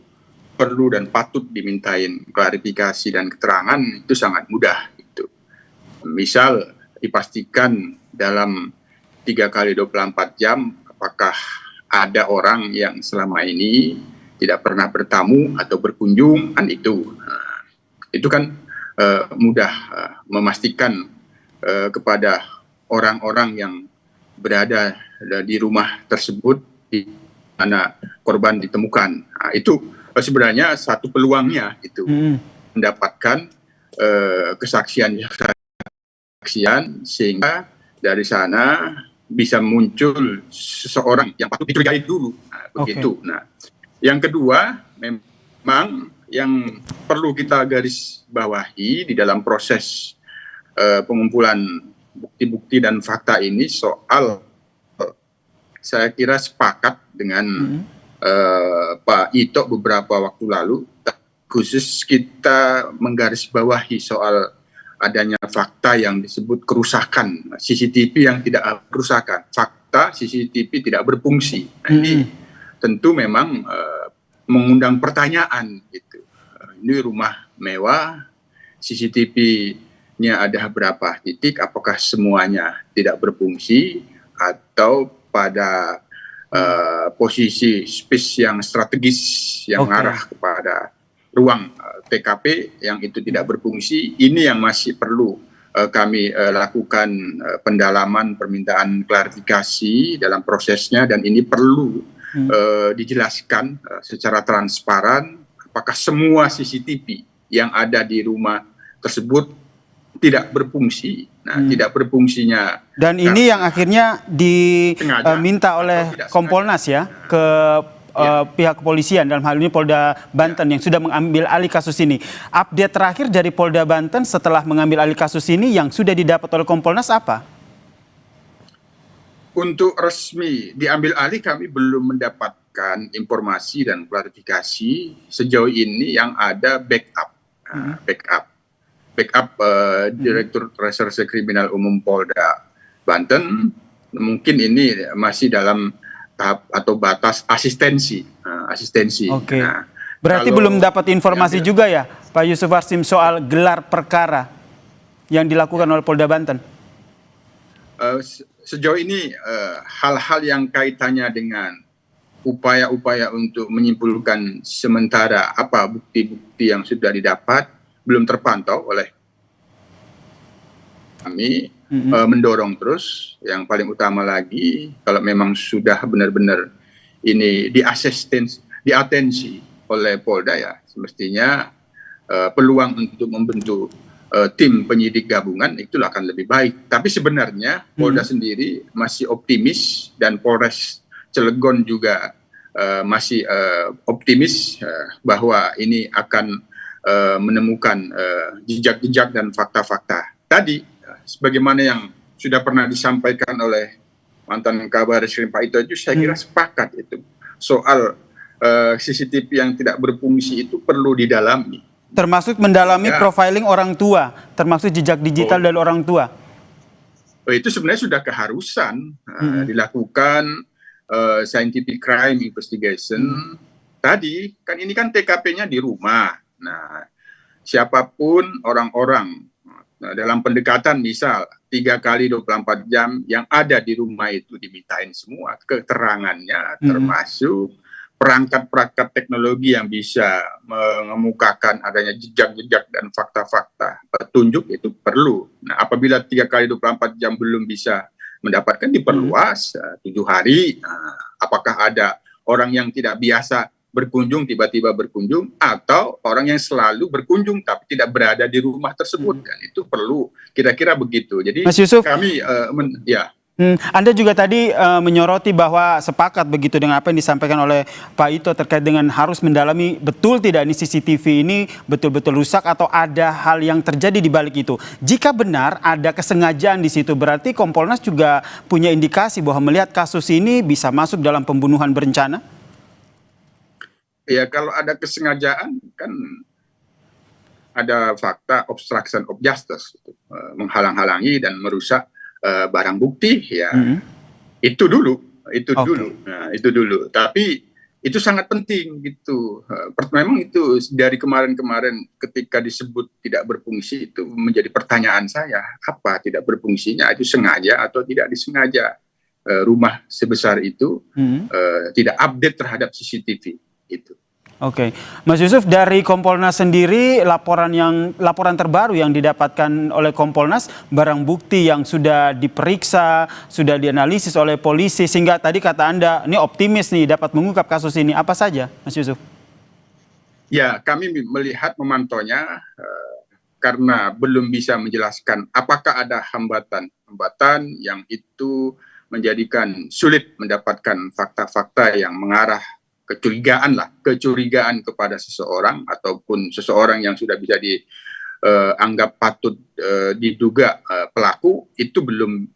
Speaker 20: perlu dan patut dimintain klarifikasi dan keterangan itu sangat mudah gitu. Misal dipastikan dalam 3 kali 24 jam apakah ada orang yang selama ini tidak pernah bertamu atau berkunjung, kan itu. Itu kan mudah memastikan kepada orang-orang yang berada di rumah tersebut di mana korban ditemukan. Nah, itu sebenarnya satu peluangnya itu mendapatkan kesaksian sehingga dari sana bisa muncul seseorang yang patut dicurigai dulu. Nah, begitu. Nah, yang kedua memang yang perlu kita garis bawahi di dalam proses pengumpulan bukti-bukti dan fakta ini soal, saya kira sepakat dengan Pak Ito beberapa waktu lalu, khusus kita menggarisbawahi soal adanya fakta yang disebut kerusakan CCTV yang tidak kerusakan, fakta CCTV tidak berfungsi. Nah, ini tentu memang mengundang pertanyaan gitu. Ini rumah mewah, CCTV-nya ada berapa titik, apakah semuanya tidak berfungsi atau pada posisi space yang strategis yang mengarah kepada ruang TKP yang itu tidak berfungsi. Ini yang masih perlu kami lakukan pendalaman, permintaan klarifikasi dalam prosesnya, dan ini perlu dijelaskan secara transparan apakah semua CCTV yang ada di rumah tersebut tidak berfungsi. Nah, tidak berfungsinya. Dan ini yang akhirnya
Speaker 1: diminta oleh Kompolnas ya ke pihak kepolisian, dalam hal ini Polda Banten yang sudah mengambil alih kasus ini. Update terakhir dari Polda Banten setelah mengambil alih kasus ini yang sudah didapat oleh Kompolnas apa?
Speaker 20: untuk resmi diambil alih kami belum mendapatkan informasi dan klarifikasi sejauh ini. Yang ada backup Direktur Reserse Kriminal Umum Polda Banten, mungkin ini masih dalam tahap atau batas asistensi.
Speaker 1: Oke. Berarti belum dapat informasi juga ya Pak Yusuf Warsim soal gelar perkara yang dilakukan oleh Polda Banten?
Speaker 20: Sejauh ini hal-hal yang kaitannya dengan upaya-upaya untuk menyimpulkan sementara apa bukti-bukti yang sudah didapat belum terpantau oleh kami. Mendorong terus, yang paling utama lagi kalau memang sudah benar-benar ini diatensi oleh Polda, ya semestinya peluang untuk membentuk tim penyidik gabungan itulah akan lebih baik. Tapi sebenarnya Polda sendiri masih optimis dan Polres Cilegon juga masih optimis bahwa ini akan menemukan jejak-jejak dan fakta-fakta. Tadi, sebagaimana yang sudah pernah disampaikan oleh mantan Kabar Reskrim Pak Ito, saya kira sepakat itu. Soal CCTV yang tidak berfungsi itu perlu didalami.
Speaker 1: Termasuk mendalami profiling orang tua, termasuk jejak digital dari orang tua.
Speaker 20: Itu sebenarnya sudah keharusan dilakukan scientific crime investigation. Tadi kan ini kan TKP-nya di rumah. Nah, siapapun orang-orang dalam pendekatan misal 3 kali 24 jam yang ada di rumah itu dimintain semua keterangannya, termasuk perangkat-perangkat teknologi yang bisa mengemukakan adanya jejak-jejak dan fakta-fakta petunjuk itu perlu. Nah, apabila 3 kali 24 jam belum bisa mendapatkan, diperluas 7 hari. Nah, apakah ada orang yang tidak biasa berkunjung tiba-tiba berkunjung, atau orang yang selalu berkunjung tapi tidak berada di rumah tersebut, dan itu perlu kira-kira begitu. Jadi
Speaker 1: Mas Yusuf,
Speaker 20: kami
Speaker 1: Anda juga tadi menyoroti bahwa sepakat begitu dengan apa yang disampaikan oleh Pak Ito terkait dengan harus mendalami betul tidak ini CCTV ini betul-betul rusak atau ada hal yang terjadi di balik itu. Jika benar ada kesengajaan di situ, berarti Kompolnas juga punya indikasi bahwa melihat kasus ini bisa masuk dalam pembunuhan berencana?
Speaker 20: Ya, kalau ada kesengajaan kan ada fakta obstruction of justice, menghalang-halangi dan merusak barang bukti, ya. Itu dulu. Nah, itu dulu. Tapi itu sangat penting gitu. Memang itu dari kemarin-kemarin ketika disebut tidak berfungsi itu menjadi pertanyaan saya, apa tidak berfungsinya? Itu sengaja atau tidak disengaja? Rumah sebesar itu tidak update terhadap CCTV itu.
Speaker 1: Oke, Mas Yusuf, dari Kompolnas sendiri laporan terbaru yang didapatkan oleh Kompolnas, barang bukti yang sudah diperiksa, sudah dianalisis oleh polisi sehingga tadi kata Anda ini optimis nih dapat mengungkap kasus ini, apa saja, Mas Yusuf?
Speaker 20: Ya, kami melihat memantaunya karena belum bisa menjelaskan apakah ada hambatan yang itu menjadikan sulit mendapatkan fakta-fakta yang mengarah kecurigaan kepada seseorang ataupun seseorang yang sudah bisa dianggap patut diduga pelaku, itu belum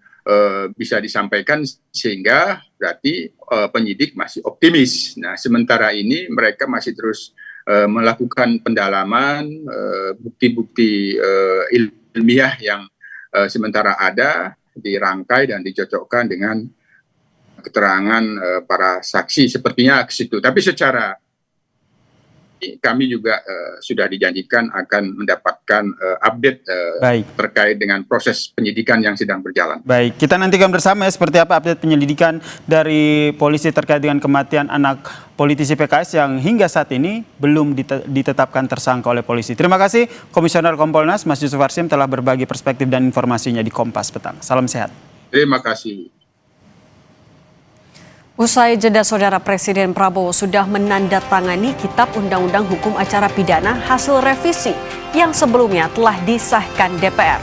Speaker 20: bisa disampaikan, sehingga berarti penyidik masih optimis. Nah, sementara ini mereka masih terus melakukan pendalaman bukti-bukti ilmiah yang sementara ada, dirangkai dan dicocokkan dengan keterangan para saksi, sepertinya ke situ. Tapi secara kami juga sudah dijanjikan akan mendapatkan update terkait dengan proses penyidikan yang sedang berjalan.
Speaker 1: Baik, kita nantikan bersama ya seperti apa update penyelidikan dari polisi terkait dengan kematian anak politisi PKS yang hingga saat ini belum ditetapkan tersangka oleh polisi. Terima kasih Komisioner Kompolnas Mas Yusuf Warsim telah berbagi perspektif dan informasinya di Kompas Petang. Salam sehat.
Speaker 20: Terima kasih.
Speaker 2: Usai jeda, Saudara, Presiden Prabowo sudah menandatangani Kitab Undang-Undang Hukum Acara Pidana hasil revisi yang sebelumnya telah disahkan DPR.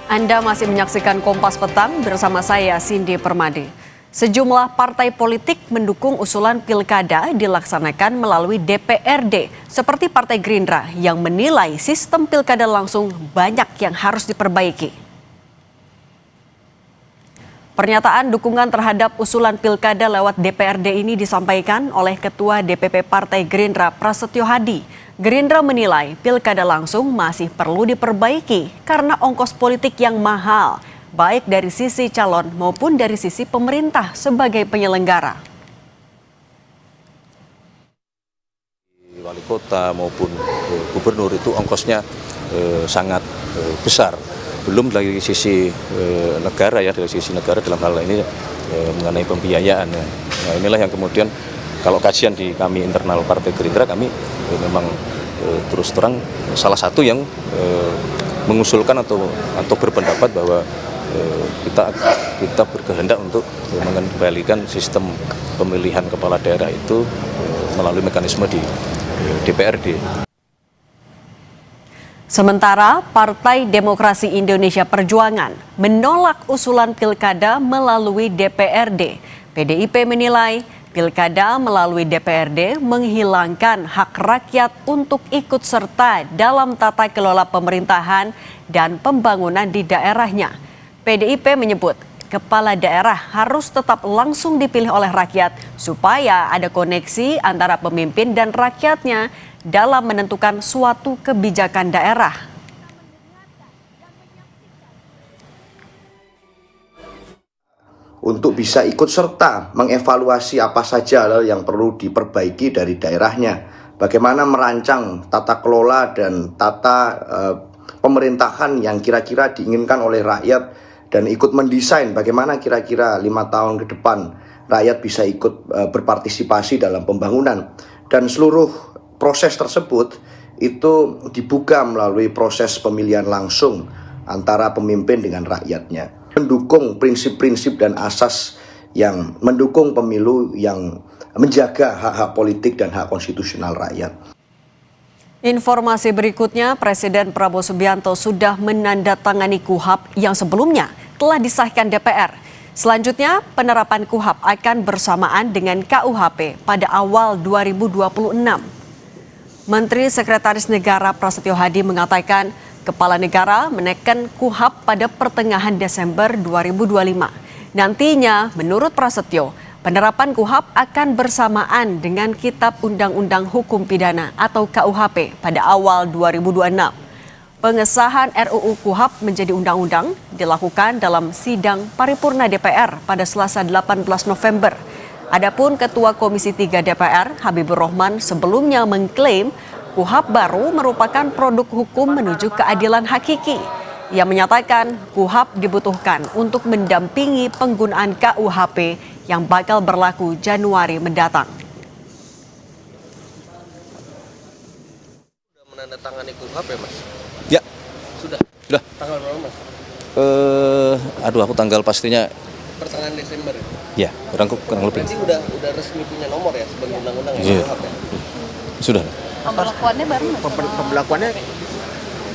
Speaker 2: Anda masih menyaksikan Kompas Petang bersama saya, Cindy Permadi. Sejumlah partai politik mendukung usulan pilkada dilaksanakan melalui DPRD, seperti Partai Gerindra yang menilai sistem pilkada langsung banyak yang harus diperbaiki. Pernyataan dukungan terhadap usulan pilkada lewat DPRD ini disampaikan oleh Ketua DPP Partai Gerindra Prasetyo Hadi. Gerindra menilai pilkada langsung masih perlu diperbaiki karena ongkos politik yang mahal, baik dari sisi calon maupun dari sisi pemerintah sebagai penyelenggara.
Speaker 21: Wali kota maupun gubernur itu ongkosnya sangat besar. Belum dari sisi negara ya, dari sisi negara dalam hal ini mengenai pembiayaan. Nah, inilah yang kemudian kalau kajian di kami internal Partai Gerindra, kami memang terus terang salah satu yang mengusulkan atau berpendapat bahwa kita berkehendak untuk mengembalikan sistem pemilihan kepala daerah itu melalui mekanisme di DPRD.
Speaker 2: Sementara Partai Demokrasi Indonesia Perjuangan menolak usulan pilkada melalui DPRD. PDIP menilai pilkada melalui DPRD menghilangkan hak rakyat untuk ikut serta dalam tata kelola pemerintahan dan pembangunan di daerahnya. PDIP menyebut kepala daerah harus tetap langsung dipilih oleh rakyat supaya ada koneksi antara pemimpin dan rakyatnya dalam menentukan suatu kebijakan daerah.
Speaker 22: Untuk bisa ikut serta mengevaluasi apa saja yang perlu diperbaiki dari daerahnya, bagaimana merancang tata kelola dan tata pemerintahan yang kira-kira diinginkan oleh rakyat, dan ikut mendesain bagaimana kira-kira 5 tahun ke depan rakyat bisa ikut berpartisipasi dalam pembangunan. Dan seluruh proses tersebut itu dibuka melalui proses pemilihan langsung antara pemimpin dengan rakyatnya. Mendukung prinsip-prinsip dan asas yang mendukung pemilu yang menjaga hak-hak politik dan hak konstitusional rakyat.
Speaker 2: Informasi berikutnya, Presiden Prabowo Subianto sudah menandatangani KUHP yang sebelumnya telah disahkan DPR. Selanjutnya, penerapan KUHP akan bersamaan dengan KUHP pada awal 2026. Menteri Sekretaris Negara Prasetyo Hadi mengatakan Kepala Negara menaikkan KUHP pada pertengahan Desember 2025. Nantinya, menurut Prasetyo, penerapan KUHP akan bersamaan dengan Kitab Undang-Undang Hukum Pidana atau KUHP pada awal 2026. Pengesahan RUU KUHP menjadi undang-undang dilakukan dalam sidang paripurna DPR pada Selasa 18 November. Adapun Ketua Komisi 3 DPR, Habibur Rahman, sebelumnya mengklaim KUHP baru merupakan produk hukum menuju keadilan hakiki. Ia menyatakan KUHP dibutuhkan untuk mendampingi penggunaan KUHP yang bakal berlaku Januari mendatang.
Speaker 21: Sudah menandatangani KUHP ya, Mas? Ya. Sudah. Tanggal berapa, Mas? Aku tanggal pastinya
Speaker 23: pertengahan Desember.
Speaker 21: Ya, kurang lebih.
Speaker 23: Berarti udah resmi punya nomor ya sebagai undang-undang ya KUHP.
Speaker 21: Sudah.
Speaker 24: Pemberlakuannya baru nggak?
Speaker 23: Pemberlakuannya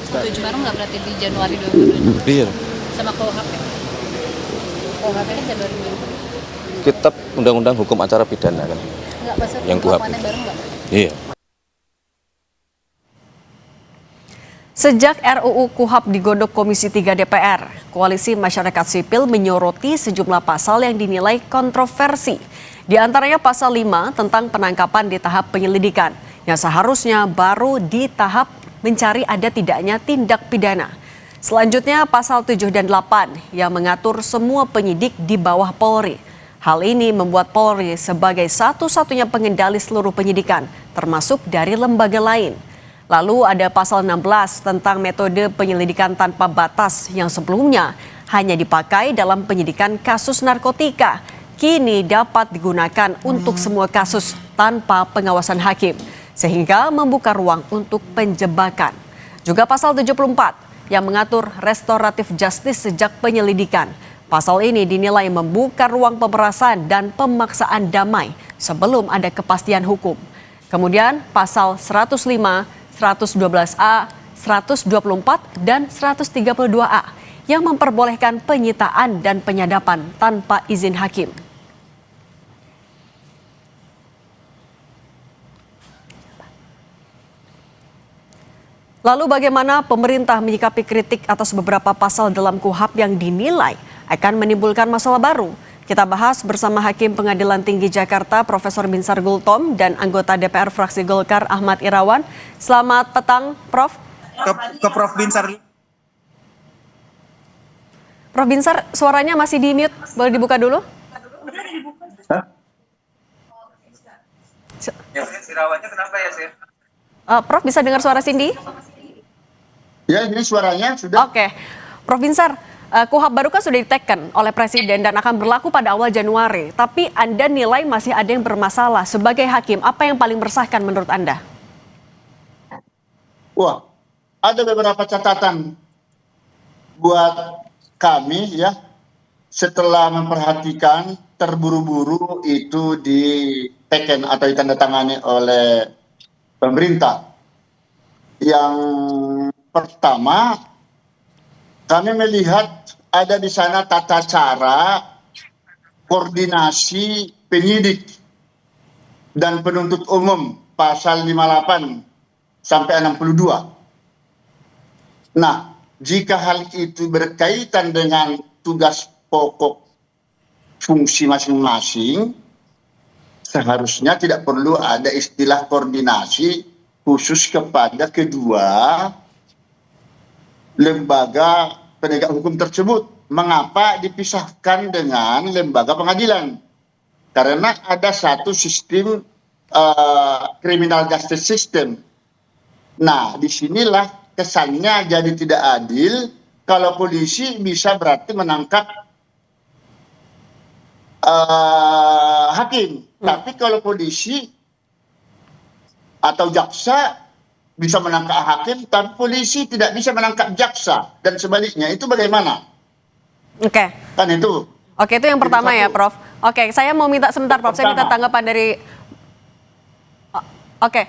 Speaker 24: setuju baru nggak berarti di Januari 2022?
Speaker 21: Iya.
Speaker 24: Sama KUHP. KUHP kan Januari 2022.
Speaker 21: Kitab Undang-Undang Hukum Acara Pidana kan.
Speaker 24: Nggak, maksudnya
Speaker 21: yang KUHP.
Speaker 24: pemberlakuannya baru nggak?
Speaker 21: Iya.
Speaker 2: Sejak RUU KUHP digodok Komisi 3 DPR, Koalisi Masyarakat Sipil menyoroti sejumlah pasal yang dinilai kontroversi. Di antaranya pasal 5 tentang penangkapan di tahap penyelidikan, yang seharusnya baru di tahap mencari ada tidaknya tindak pidana. Selanjutnya pasal 7 dan 8 yang mengatur semua penyidik di bawah Polri. Hal ini membuat Polri sebagai satu-satunya pengendali seluruh penyidikan, termasuk dari lembaga lain. Lalu ada pasal 16 tentang metode penyelidikan tanpa batas yang sebelumnya hanya dipakai dalam penyidikan kasus narkotika. Kini dapat digunakan untuk semua kasus tanpa pengawasan hakim, sehingga membuka ruang untuk penjebakan. Juga pasal 74 yang mengatur restoratif justice sejak penyelidikan. Pasal ini dinilai membuka ruang pemerasan dan pemaksaan damai sebelum ada kepastian hukum. Kemudian pasal 105, 112A, 124, dan 132A yang memperbolehkan penyitaan dan penyadapan tanpa izin hakim. Lalu bagaimana pemerintah menyikapi kritik atas beberapa pasal dalam KUHP yang dinilai akan menimbulkan masalah baru? Kita bahas bersama Hakim Pengadilan Tinggi Jakarta Profesor Binsar Gultom dan anggota DPR fraksi Golkar Ahmad Irawan. Selamat petang, Prof.
Speaker 1: Ke Prof Binsar.
Speaker 2: Prof Binsar, suaranya masih di mute. Boleh dibuka dulu?
Speaker 3: Ya, Irawannya kenapa ya, Sir?
Speaker 2: Prof, bisa dengar suara Cindy?
Speaker 4: Ya, ini suaranya sudah.
Speaker 2: Oke. Prof Binsar, KUHP baru kan sudah diteken oleh Presiden dan akan berlaku pada awal Januari. Tapi Anda nilai masih ada yang bermasalah. Sebagai hakim, apa yang paling meresahkan menurut Anda?
Speaker 4: Wah, ada beberapa catatan buat kami ya. Setelah memperhatikan terburu-buru itu diteken atau ditandatangani oleh pemerintah. Yang pertama, kami melihat ada di sana tata cara koordinasi penyidik dan penuntut umum pasal 58 sampai 62. Nah, jika hal itu berkaitan dengan tugas pokok fungsi masing-masing, seharusnya tidak perlu ada istilah koordinasi khusus kepada kedua lembaga penegak hukum tersebut. Mengapa dipisahkan dengan lembaga pengadilan? Karena ada satu sistem criminal justice system. Nah, disinilah kesannya jadi tidak adil kalau polisi bisa berarti menangkap hakim. Tapi kalau polisi atau jaksa bisa menangkap hakim, tapi polisi tidak bisa menangkap jaksa dan sebaliknya. Itu bagaimana?
Speaker 2: Oke.
Speaker 4: Kan itu.
Speaker 2: Oke, itu yang pertama ya, Prof. Oke, saya mau minta sebentar, Prof. Saya minta tanggapan dari. Oke,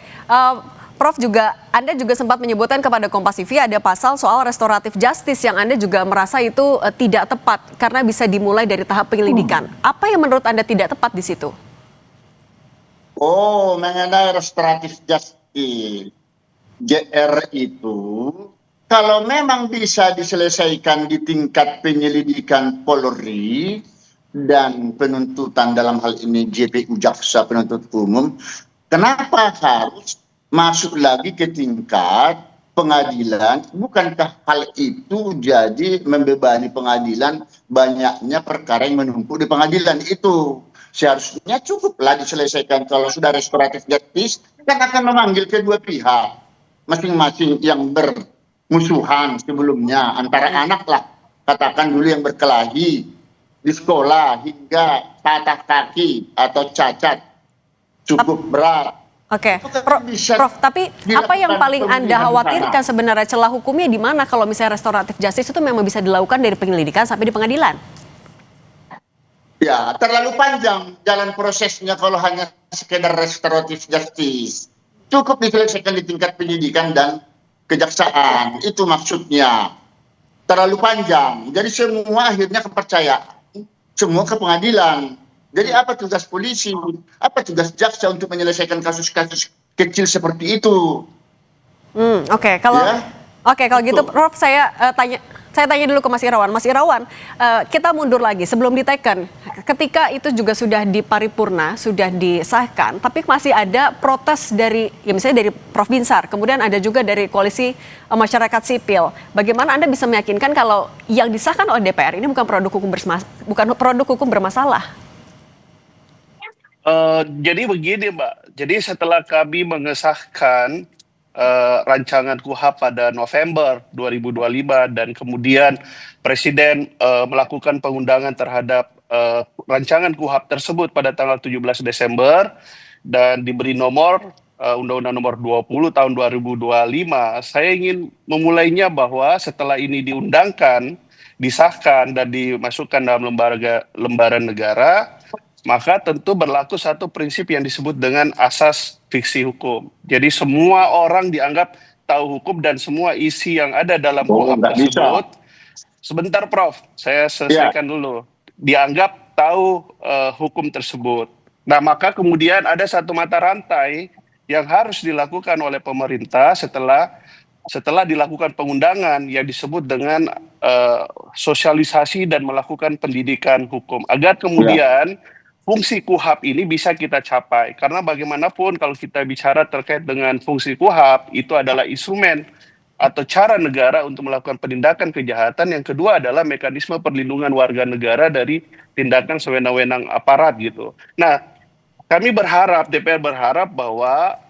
Speaker 2: Prof juga, Anda juga sempat menyebutkan kepada Kompas TV ada pasal soal restoratif justice yang Anda juga merasa itu tidak tepat karena bisa dimulai dari tahap penyelidikan. Apa yang menurut Anda tidak tepat di situ?
Speaker 4: Oh, mengenai restoratif justice. JR itu kalau memang bisa diselesaikan di tingkat penyelidikan Polri dan penuntutan dalam hal ini JPU jaksa penuntut umum, kenapa harus masuk lagi ke tingkat pengadilan? Bukankah hal itu jadi membebani pengadilan, banyaknya perkara yang menumpuk di pengadilan? Itu seharusnya cukuplah diselesaikan. Kalau sudah restoratif justice kan akan memanggil kedua pihak masing-masing yang bermusuhan sebelumnya antara anak lah, katakan dulu yang berkelahi di sekolah hingga patah kaki atau cacat cukup berat.
Speaker 2: Oke, Prof, tapi apa yang paling Anda khawatirkan sebenarnya celah hukumnya di mana kalau misalnya restoratif justice itu memang bisa dilakukan dari penyelidikan sampai di pengadilan?
Speaker 4: Ya, terlalu panjang jalan prosesnya kalau hanya sekedar restoratif justice. Cukup diselesaikan di tingkat penyidikan dan kejaksaan. Itu maksudnya. Terlalu panjang. Jadi semua akhirnya kepercayaan. Semua ke pengadilan. Jadi apa tugas polisi? Apa tugas jaksa untuk menyelesaikan kasus-kasus kecil seperti itu?
Speaker 2: Oke, kalau gitu Prof, saya tanya dulu ke Mas Irawan. Mas Irawan, kita mundur lagi sebelum diteken. Ketika itu juga sudah di paripurna, sudah disahkan, tapi masih ada protes dari, ya misalnya dari Prof Binsar, kemudian ada juga dari koalisi masyarakat sipil. Bagaimana Anda bisa meyakinkan kalau yang disahkan oleh DPR ini bukan produk hukum bermasalah?
Speaker 6: Jadi begini, Mbak. Jadi setelah kami mengesahkan rancangan KUHP pada November 2025 dan kemudian Presiden melakukan pengundangan terhadap rancangan KUHP tersebut pada tanggal 17 Desember dan diberi nomor Undang-Undang Nomor 20 Tahun 2025. Saya ingin memulainya bahwa setelah ini diundangkan, disahkan dan dimasukkan dalam lembaran negara, maka tentu berlaku satu prinsip yang disebut dengan asas fiksi hukum. Jadi semua orang dianggap tahu hukum dan semua isi yang ada dalam KUHP tersebut. Sebentar Prof, saya selesaikan dulu. Dianggap tahu hukum tersebut. Nah, maka kemudian ada satu mata rantai yang harus dilakukan oleh pemerintah setelah setelah dilakukan pengundangan yang disebut dengan sosialisasi dan melakukan pendidikan hukum agar kemudian fungsi KUHAP ini bisa kita capai. Karena bagaimanapun kalau kita bicara terkait dengan fungsi KUHAP, itu adalah instrumen atau cara negara untuk melakukan penindakan kejahatan. Yang kedua adalah mekanisme perlindungan warga negara dari tindakan sewenang-wenang aparat gitu. Nah, kami berharap, DPR berharap bahwa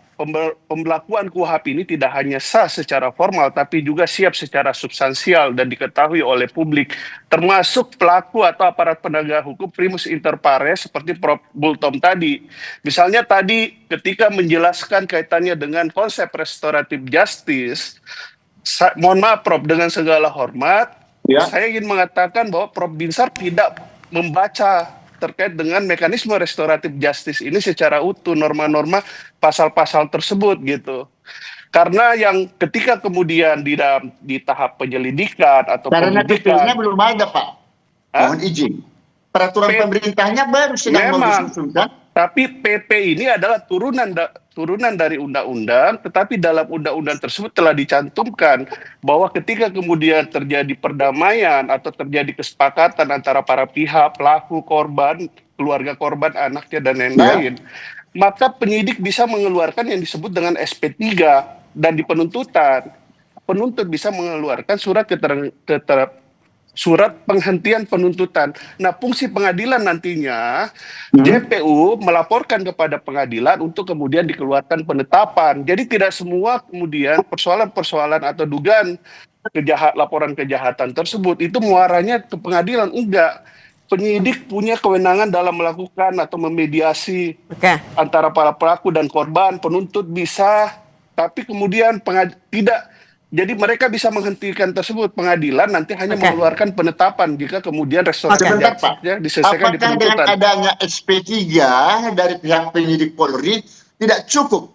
Speaker 6: pembelakuan KUHAP ini tidak hanya sah secara formal, tapi juga siap secara substansial dan diketahui oleh publik, termasuk pelaku atau aparat penegak hukum primus inter pares seperti Prof. Bultom tadi. Misalnya tadi ketika menjelaskan kaitannya dengan konsep restoratif justice, mohon maaf Prof, dengan segala hormat, saya ingin mengatakan bahwa Prof. Binsar tidak membaca terkait dengan mekanisme restoratif justice ini secara utuh, norma-norma pasal-pasal tersebut gitu. Karena yang ketika kemudian di tahap penyelidikan atau
Speaker 4: karena
Speaker 6: penyidikan,
Speaker 4: PP-nya belum ada, Pak. Mohon izin. Peraturan pemerintahnya baru sedang mau disusun, kan?
Speaker 6: Tapi PP ini adalah turunan dari undang-undang, tetapi dalam undang-undang tersebut telah dicantumkan bahwa ketika kemudian terjadi perdamaian atau terjadi kesepakatan antara para pihak, pelaku, korban, keluarga korban, anaknya, dan lain-lain, maka penyidik bisa mengeluarkan yang disebut dengan SP3, dan di penuntutan, penuntut bisa mengeluarkan surat penghentian penuntutan. Nah, fungsi pengadilan nantinya, JPU melaporkan kepada pengadilan untuk kemudian dikeluarkan penetapan. Jadi tidak semua kemudian persoalan-persoalan atau dugaan laporan kejahatan tersebut itu muaranya ke pengadilan. Enggak. Penyidik punya kewenangan dalam melakukan atau memediasi antara para pelaku dan korban. Penuntut bisa, tapi kemudian tidak. Jadi mereka bisa menghentikan tersebut. Pengadilan nanti hanya mengeluarkan penetapan jika kemudian restoratif justice diselesaikan di penuntutan.
Speaker 4: Apakah dengan adanya SP3 dari pihak penyidik Polri tidak cukup?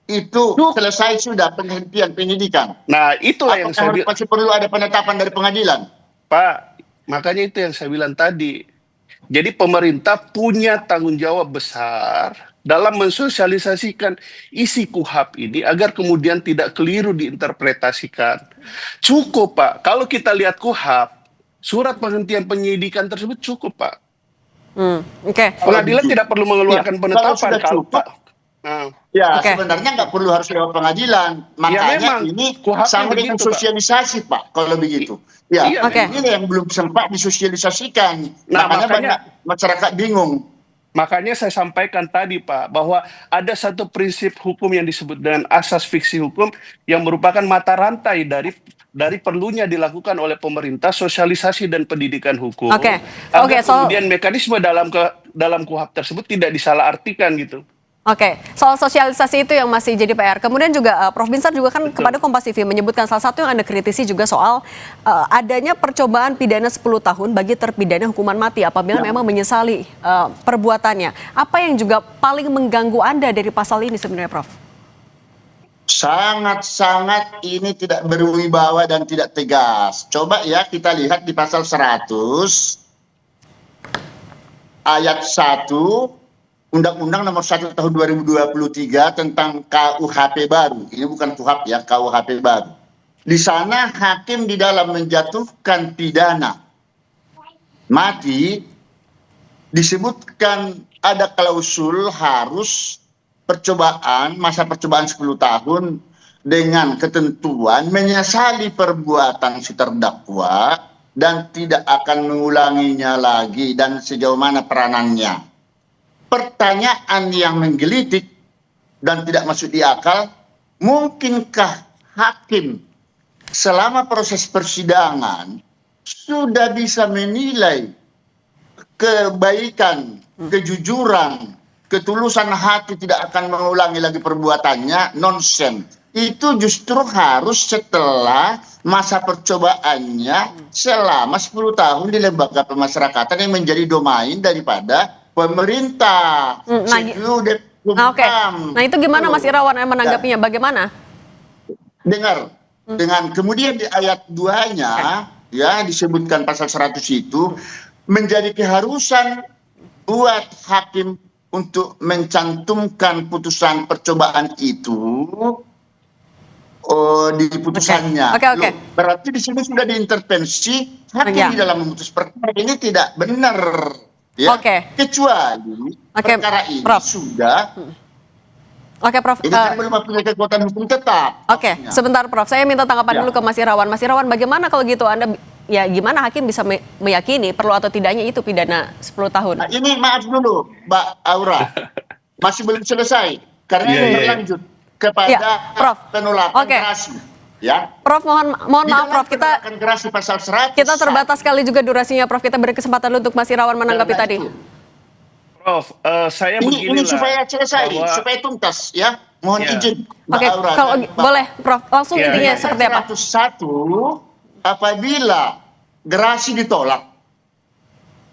Speaker 4: Itu selesai sudah penghentian penyidikan.
Speaker 6: Nah, itulah yang saya bilang.
Speaker 4: Masih perlu ada penetapan dari pengadilan?
Speaker 6: Pak, makanya itu yang saya bilang tadi. Jadi pemerintah punya tanggung jawab besar dalam mensosialisasikan isi KUHAP ini agar kemudian tidak keliru diinterpretasikan. Cukup, Pak. Kalau kita lihat KUHAP, surat penghentian penyidikan tersebut cukup, Pak. Pengadilan tidak perlu mengeluarkan penetapan. Kalau Pak,
Speaker 4: sebenarnya nggak perlu harus lewat pengadilan. Makanya ini sama dengan sosialisasi, Pak. Kalau begitu, ini yang belum sempat disosialisasikan. Makanya banyak masyarakat bingung.
Speaker 6: Makanya saya sampaikan tadi, Pak, bahwa ada satu prinsip hukum yang disebut dengan asas fiksi hukum yang merupakan mata rantai dari perlunya dilakukan oleh pemerintah sosialisasi dan pendidikan hukum. Kemudian mekanisme dalam KUHAP tersebut tidak disalahartikan gitu.
Speaker 2: Soal sosialisasi itu yang masih jadi PR. Kemudian juga Prof. Binsar juga kan kepada Kompas TV menyebutkan salah satu yang Anda kritisi juga soal adanya percobaan pidana 10 tahun bagi terpidana hukuman mati apabila memang menyesali perbuatannya. Apa yang juga paling mengganggu Anda dari pasal ini sebenarnya, Prof?
Speaker 4: Sangat-sangat ini tidak berwibawa dan tidak tegas. Coba ya kita lihat di pasal 100 ayat 1 Undang-Undang Nomor 1 Tahun 2023 tentang KUHP baru. Ini bukan KUHAP ya, KUHP baru. Di sana hakim di dalam menjatuhkan pidana mati disebutkan ada klausul harus masa percobaan 10 tahun dengan ketentuan menyesali perbuatan si terdakwa dan tidak akan mengulanginya lagi dan sejauh mana peranannya. Pertanyaan yang menggelitik dan tidak masuk di akal, mungkinkah hakim selama proses persidangan sudah bisa menilai kebaikan, kejujuran, ketulusan hati tidak akan mengulangi lagi perbuatannya? Nonsense. Itu justru harus setelah masa percobaannya selama 10 tahun di lembaga pemasyarakatan yang menjadi domain daripada pemerintah.
Speaker 2: Nah itu gimana Mas Irawan menanggapinya? Bagaimana?
Speaker 4: Dengar, dengan kemudian di ayat 2-nya ya disebutkan pasal 100 itu menjadi keharusan buat hakim untuk mencantumkan putusan percobaan itu di putusannya.
Speaker 2: Oke.
Speaker 4: Loh, berarti di sini sudah diintervensi hakim di dalam memutus perkara ini tidak benar. Ya. Kecuali perkara ini sudah.
Speaker 2: Oke, Prof.
Speaker 4: Ini kan belum punya kekuatan hukum tetap.
Speaker 2: Oke, sebentar, Prof. Saya minta tanggapan dulu ke Mas Irawan. Mas Irawan, bagaimana kalau gitu Anda, ya gimana hakim bisa meyakini perlu atau tidaknya itu pidana 10 tahun?
Speaker 4: Nah, ini maaf dulu, Mbak Aura. Masih belum selesai. Karena ini berlanjut kepada penolakan gerasi. Ya.
Speaker 2: Prof, mohon maaf, Prof.
Speaker 4: Gerasi pasal 100.
Speaker 2: Kita terbatas sekali juga durasinya, Prof. Kita beri kesempatan dulu untuk Mas Irawan menanggapi tadi.
Speaker 6: Prof, saya
Speaker 4: ini supaya selesai, supaya tuntas ya. Mohon izin, Mbak Aura.
Speaker 2: Kalau boleh, Prof, langsung intinya seperti apa?
Speaker 4: 101 apabila gerasi ditolak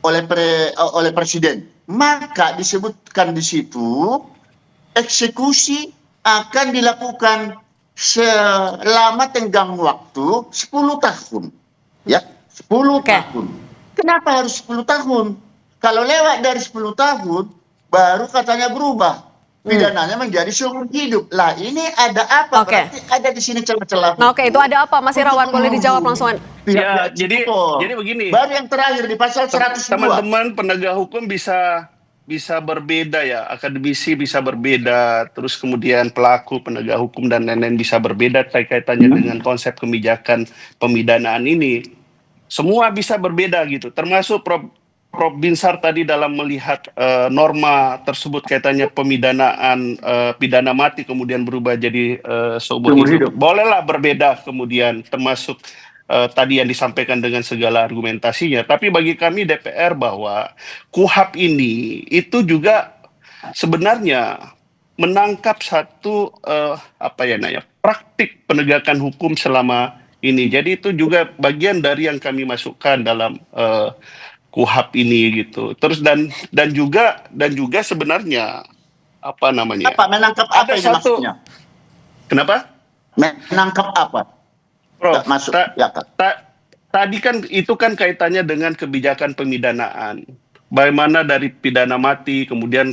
Speaker 4: oleh presiden, maka disebutkan di situ eksekusi akan dilakukan selama tenggang waktu 10 tahun. Ya, 10 tahun. Kenapa harus 10 tahun? Kalau lewat dari 10 tahun, baru katanya berubah. Pidananya menjadi seumur hidup. Lah ini ada apa? Berarti ada di sini celah-celah.
Speaker 2: Nah, itu ada apa, Mas Irawan? Boleh dijawab langsung.
Speaker 6: Ya, jadi begini.
Speaker 4: Baru yang terakhir di pasal 102.
Speaker 6: Teman-teman penegak hukum bisa berbeda ya. Akademisi bisa berbeda. Terus kemudian pelaku penegak hukum dan lain-lain bisa berbeda kaitannya dengan konsep kebijakan pemidanaan ini. Semua bisa berbeda gitu. Termasuk Prof Binsar tadi dalam melihat norma tersebut kaitannya pemidanaan pidana mati kemudian berubah jadi seumur hidup. Bolehlah berbeda kemudian termasuk tadi yang disampaikan dengan segala argumentasinya. Tapi bagi kami DPR bahwa KUHAP ini itu juga sebenarnya menangkap satu praktik penegakan hukum selama ini. Jadi itu juga bagian dari yang kami masukkan dalam KUHAP ini gitu. Terus dan juga sebenarnya
Speaker 4: menangkap apa
Speaker 6: ada
Speaker 4: ini maksudnya?
Speaker 6: Kenapa?
Speaker 4: Menangkap apa?
Speaker 6: Prof, tadi kan itu kan kaitannya dengan kebijakan pemidanaan. Bagaimana dari pidana mati kemudian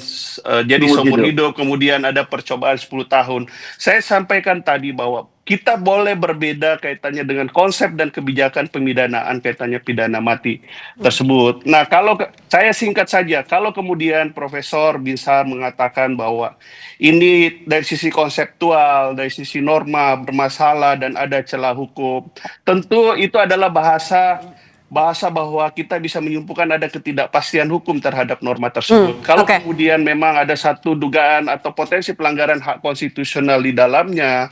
Speaker 6: jadi seumur hidup, kemudian ada percobaan 10 tahun. Saya sampaikan tadi bahwa kita boleh berbeda kaitannya dengan konsep dan kebijakan pemidanaan kaitannya pidana mati tersebut. Nah, kalau saya singkat saja, kalau kemudian Profesor Binsar mengatakan bahwa ini dari sisi konseptual, dari sisi norma bermasalah dan ada celah hukum, tentu itu adalah bahasa bahwa kita bisa menyimpulkan ada ketidakpastian hukum terhadap norma tersebut. Kalau kemudian memang ada satu dugaan atau potensi pelanggaran hak konstitusional di dalamnya,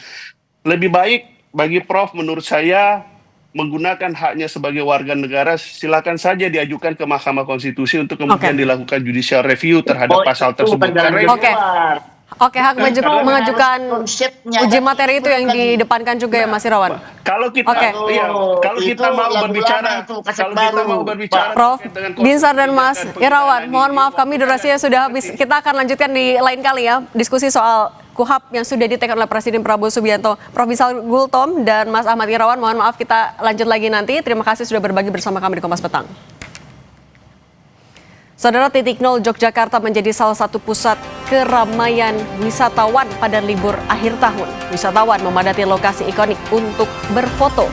Speaker 6: lebih baik bagi Prof menurut saya menggunakan haknya sebagai warga negara, silakan saja diajukan ke Mahkamah Konstitusi untuk kemudian dilakukan judicial review terhadap pasal tersebut.
Speaker 2: Hak mengajukan uji materi itu yang didepankan juga ya Mas Irawan.
Speaker 6: Kalau kita mau berbicara
Speaker 2: Prof Binsar dan Mas Irawan, mohon maaf kami durasinya sudah habis. Kita akan lanjutkan di lain kali ya diskusi soal KUHAP yang sudah ditekan oleh Presiden Prabowo Subianto. Prof Binsar Gultom dan Mas Ahmad Irawan, mohon maaf kita lanjut lagi nanti. Terima kasih sudah berbagi bersama kami di Kompas Petang. Saudara, Titik Nol Yogyakarta menjadi salah satu pusat keramaian wisatawan pada libur akhir tahun. Wisatawan memadati lokasi ikonik untuk berfoto.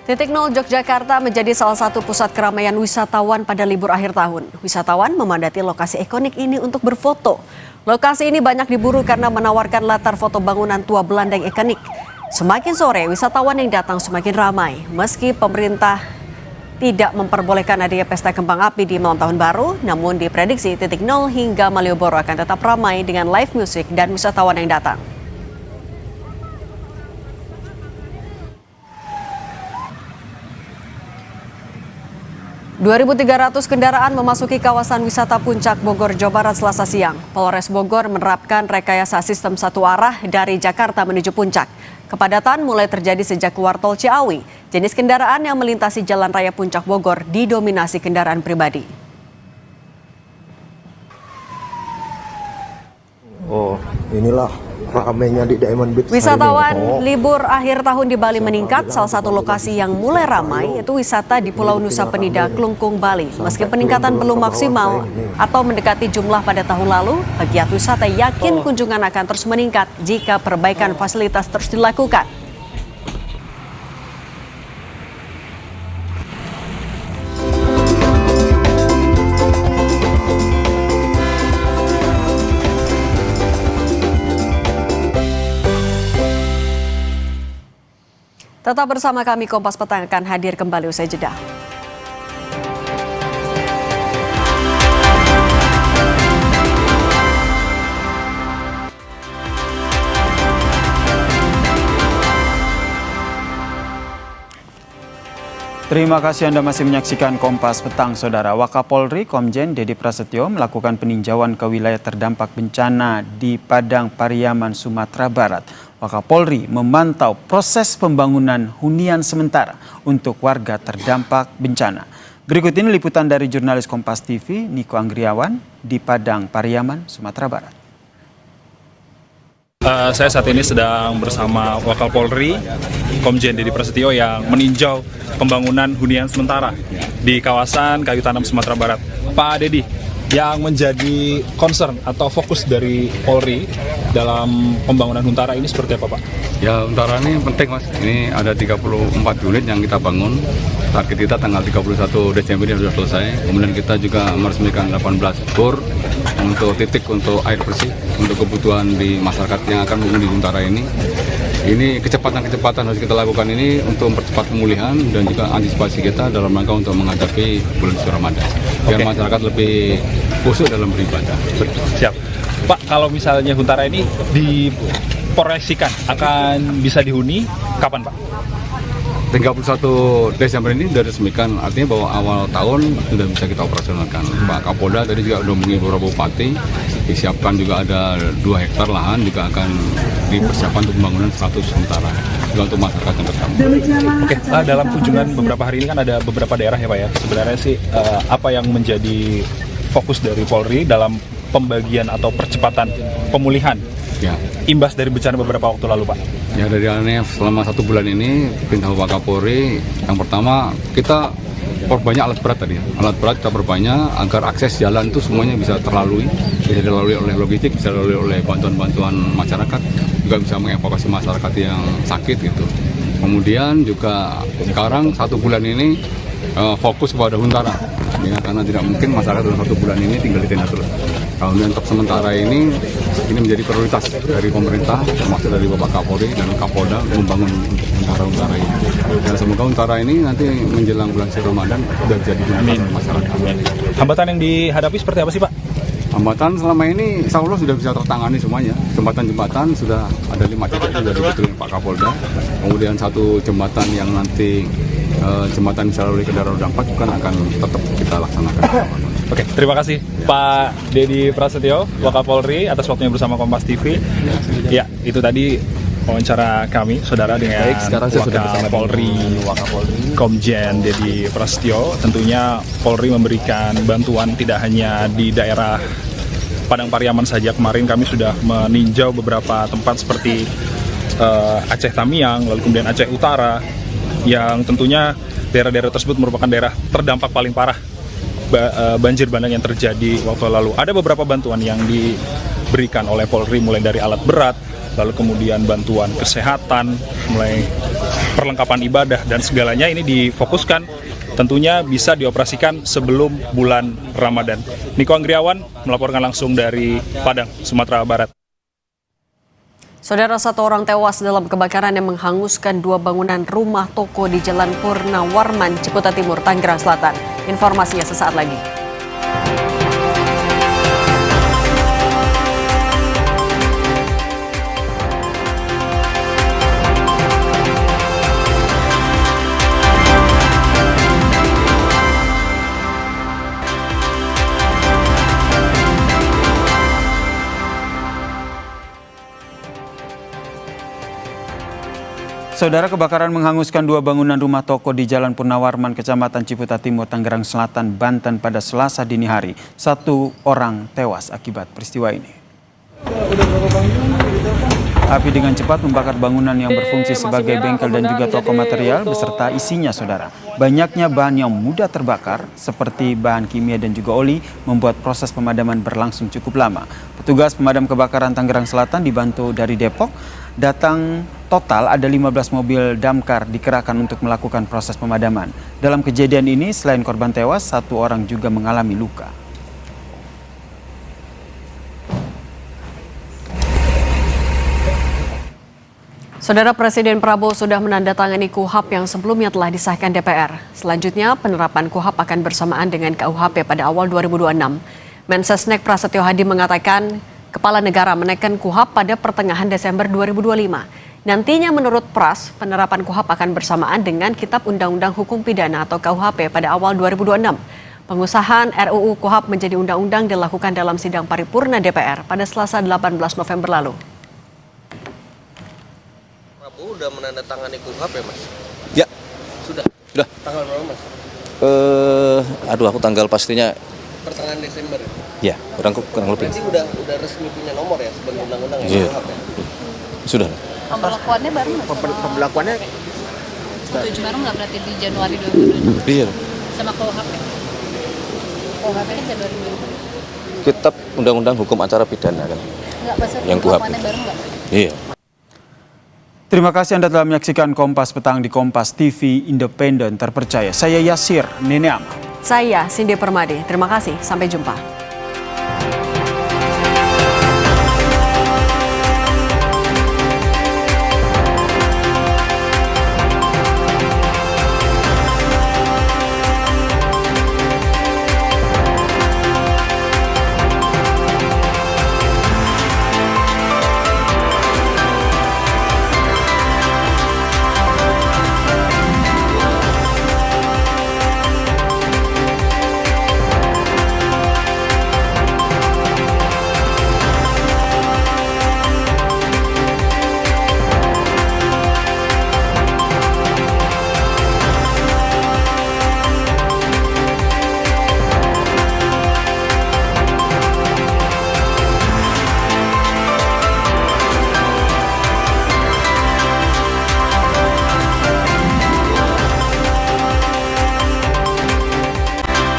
Speaker 2: Titik Nol Yogyakarta menjadi salah satu pusat keramaian wisatawan pada libur akhir tahun. Wisatawan memadati lokasi ikonik ini untuk berfoto. Lokasi ini banyak diburu karena menawarkan latar foto bangunan tua Belanda yang ikonik. Semakin sore, wisatawan yang datang semakin ramai. Meski pemerintah tidak memperbolehkan adanya pesta kembang api di malam tahun baru, namun diprediksi Titik Nol hingga Malioboro akan tetap ramai dengan live music dan wisatawan yang datang. 2.300 kendaraan memasuki kawasan wisata Puncak Bogor, Jawa Barat Selasa siang. Polres Bogor menerapkan rekayasa sistem satu arah dari Jakarta menuju Puncak. Kepadatan mulai terjadi sejak keluar tol Ciawi. Jenis kendaraan yang melintasi Jalan Raya Puncak Bogor didominasi kendaraan pribadi.
Speaker 7: Oh, inilah ramainya di Diamond Beach.
Speaker 2: Wisatawan libur akhir tahun di Bali meningkat. Salah satu lokasi yang mulai ramai yaitu wisata di Pulau Nusa Penida, Klungkung, Bali. Meski peningkatan belum maksimal atau mendekati jumlah pada tahun lalu, pegiat wisata yakin kunjungan akan terus meningkat jika perbaikan fasilitas terus dilakukan. Tetap bersama kami, Kompas Petang akan hadir kembali usai jeda.
Speaker 1: Terima kasih Anda masih menyaksikan Kompas Petang, Saudara. Wakapolri Komjen Dedi Prasetyo melakukan peninjauan ke wilayah terdampak bencana di Padang Pariaman, Sumatera Barat. Wakapolri memantau proses pembangunan hunian sementara untuk warga terdampak bencana. Berikut ini liputan dari jurnalis Kompas TV, Niko Anggriawan, di Padang Pariaman, Sumatera Barat.
Speaker 9: Saya saat ini sedang bersama Wakapolri Komjen Dedi Prasetyo yang meninjau pembangunan hunian sementara di kawasan Kayu Tanam, Sumatera Barat. Pak Dedi, yang menjadi concern atau fokus dari Polri dalam pembangunan Huntara ini seperti apa, Pak?
Speaker 10: Ya, Huntara ini penting, Mas. Ini ada 34 unit yang kita bangun. Target kita tanggal 31 Desember ini sudah selesai. Kemudian kita juga meresmikan 18 bor untuk titik untuk air bersih untuk kebutuhan di masyarakat yang akan menghuni Huntara ini. Ini kecepatan-kecepatan harus kita lakukan ini untuk mempercepat pemulihan dan juga antisipasi kita dalam rangka untuk menghadapi bulan suci Ramadan. Biar masyarakat lebih khusyuk dalam beribadah.
Speaker 9: Siap. Pak, kalau misalnya Huntara ini diproyeksikan akan bisa dihuni kapan, Pak?
Speaker 10: 31 Desember ini sudah resmikan, artinya bahwa awal tahun sudah bisa kita operasionalkan. Pak Kapolda tadi juga sudah menghubungi beberapa bupati, disiapkan juga ada 2 hektar lahan juga akan dipersiapkan untuk pembangunan 100 Huntara juga untuk masyarakat yang terdampak.
Speaker 9: Oke, dalam kunjungan beberapa hari ini kan ada beberapa daerah ya Pak ya. Sebenarnya sih apa yang menjadi fokus dari Polri dalam pembagian atau percepatan pemulihan imbas dari bencana beberapa waktu lalu, Pak?
Speaker 10: Ya, dari aneh selama 1 bulan ini perintah Bapak Kapolri yang pertama kita perbanyak alat berat tadi. Alat berat kita perbanyak agar akses jalan itu semuanya bisa terlalui, bisa dilalui oleh logistik, bisa dilalui oleh bantuan-bantuan masyarakat, juga bisa mengevakuasi masyarakat yang sakit gitu. Kemudian juga sekarang 1 bulan ini fokus kepada Huntara, ya, karena tidak mungkin masyarakat dalam 1 bulan ini tinggal di tenda terus. Kemudian untuk sementara ini menjadi prioritas dari pemerintah, termasuk dari Bapak Kapolri dan Kapolda membangun Huntara ini. Dan semoga Huntara ini nanti menjelang bulan suci Ramadan sudah jadi masyarakat.
Speaker 9: Hambatan yang dihadapi seperti apa sih, Pak?
Speaker 10: Hambatan selama ini insya Allah sudah bisa tertangani semuanya. Jembatan-jembatan sudah ada 5 titik sudah dibetulkan Pak Kapolda. Kemudian 1 jembatan yang nanti jembatan bisa lalui kendaraan roda 4 juga akan tetap kita laksanakan.
Speaker 9: Oke, terima kasih Pak Dedi Prasetyo, Wakapolri atas waktunya bersama Kompas TV. Ya, itu tadi wawancara kami, saudara, dengan Wakapolri Komjen Dedi Prasetyo. Tentunya Polri memberikan bantuan tidak hanya di daerah Padang Pariaman saja. Kemarin kami sudah meninjau beberapa tempat seperti Aceh Tamiang, lalu kemudian Aceh Utara, yang tentunya daerah-daerah tersebut merupakan daerah terdampak paling parah banjir bandang yang terjadi waktu lalu. Ada beberapa bantuan yang diberikan oleh Polri, mulai dari alat berat, lalu kemudian bantuan kesehatan, mulai perlengkapan ibadah, dan segalanya ini difokuskan tentunya bisa dioperasikan sebelum bulan Ramadan. Niko Anggriawan melaporkan langsung dari Padang, Sumatera Barat.
Speaker 2: Saudara, 1 orang tewas dalam kebakaran yang menghanguskan 2 bangunan rumah toko di Jalan Purnawarman, Ciputa Timur, Tangerang Selatan. Informasinya sesaat lagi.
Speaker 1: Saudara, kebakaran menghanguskan 2 bangunan rumah toko di Jalan Purnawarman, Kecamatan Ciputa Timur, Tangerang Selatan, Banten pada Selasa dini hari. 1 orang tewas akibat peristiwa ini. Api dengan cepat membakar bangunan yang berfungsi sebagai bengkel dan juga toko material beserta isinya, saudara. Banyaknya bahan yang mudah terbakar seperti bahan kimia dan juga oli membuat proses pemadaman berlangsung cukup lama. Petugas pemadam kebakaran Tangerang Selatan dibantu dari Depok datang. Total ada 15 mobil damkar dikerahkan untuk melakukan proses pemadaman. Dalam kejadian ini selain korban tewas, 1 orang juga mengalami luka.
Speaker 2: Saudara, Presiden Prabowo sudah menandatangani KUHP yang sebelumnya telah disahkan DPR. Selanjutnya, penerapan KUHP akan bersamaan dengan KUHP pada awal 2026. Mensesnek Prasetyo Hadi mengatakan, Kepala Negara menaikkan KUHP pada pertengahan Desember 2025. Nantinya menurut Pras, penerapan KUHP akan bersamaan dengan Kitab Undang-Undang Hukum Pidana atau KUHP pada awal 2026. Pengusahaan RUU KUHP menjadi undang-undang dilakukan dalam sidang paripurna DPR pada Selasa 18 November lalu.
Speaker 23: Prabowo udah menandatangani KUHP ya, Mas?
Speaker 21: Ya.
Speaker 23: Sudah?
Speaker 21: Sudah.
Speaker 23: Tanggal berapa, Mas?
Speaker 21: Aku tanggal pastinya.
Speaker 23: Pertengahan Desember
Speaker 21: Ya,
Speaker 23: ya?
Speaker 21: kurang lebih.
Speaker 23: Berarti udah resmi punya nomor ya sebagai undang-undang
Speaker 21: Iya.
Speaker 23: KUHP ya?
Speaker 21: Sudah.
Speaker 24: Pemberlakuannya baru nggak?
Speaker 23: Pemberlakuannya
Speaker 24: Baru nggak berarti di Januari 2026?
Speaker 21: Iya.
Speaker 24: Sama KUHP? KUHP kan Januari 2026?
Speaker 21: Kitab Undang-Undang Hukum Acara Pidana kan.
Speaker 24: Nggak, maksudnya
Speaker 21: Yang KUHP.
Speaker 24: pemberlakuannya baru nggak?
Speaker 21: Iya.
Speaker 1: Terima kasih Anda telah menyaksikan Kompas Petang di Kompas TV Independen Terpercaya. Saya Yasir Neneam.
Speaker 2: Saya Cindy Permadi. Terima kasih. Sampai jumpa.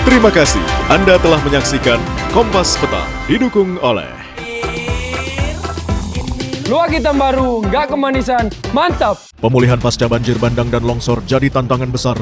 Speaker 5: Terima kasih Anda telah menyaksikan Kompas Petang didukung oleh
Speaker 11: Luak hitam baru, nggak kemanisan, mantap!
Speaker 5: pemulihan pasca banjir bandang dan longsor jadi tantangan besar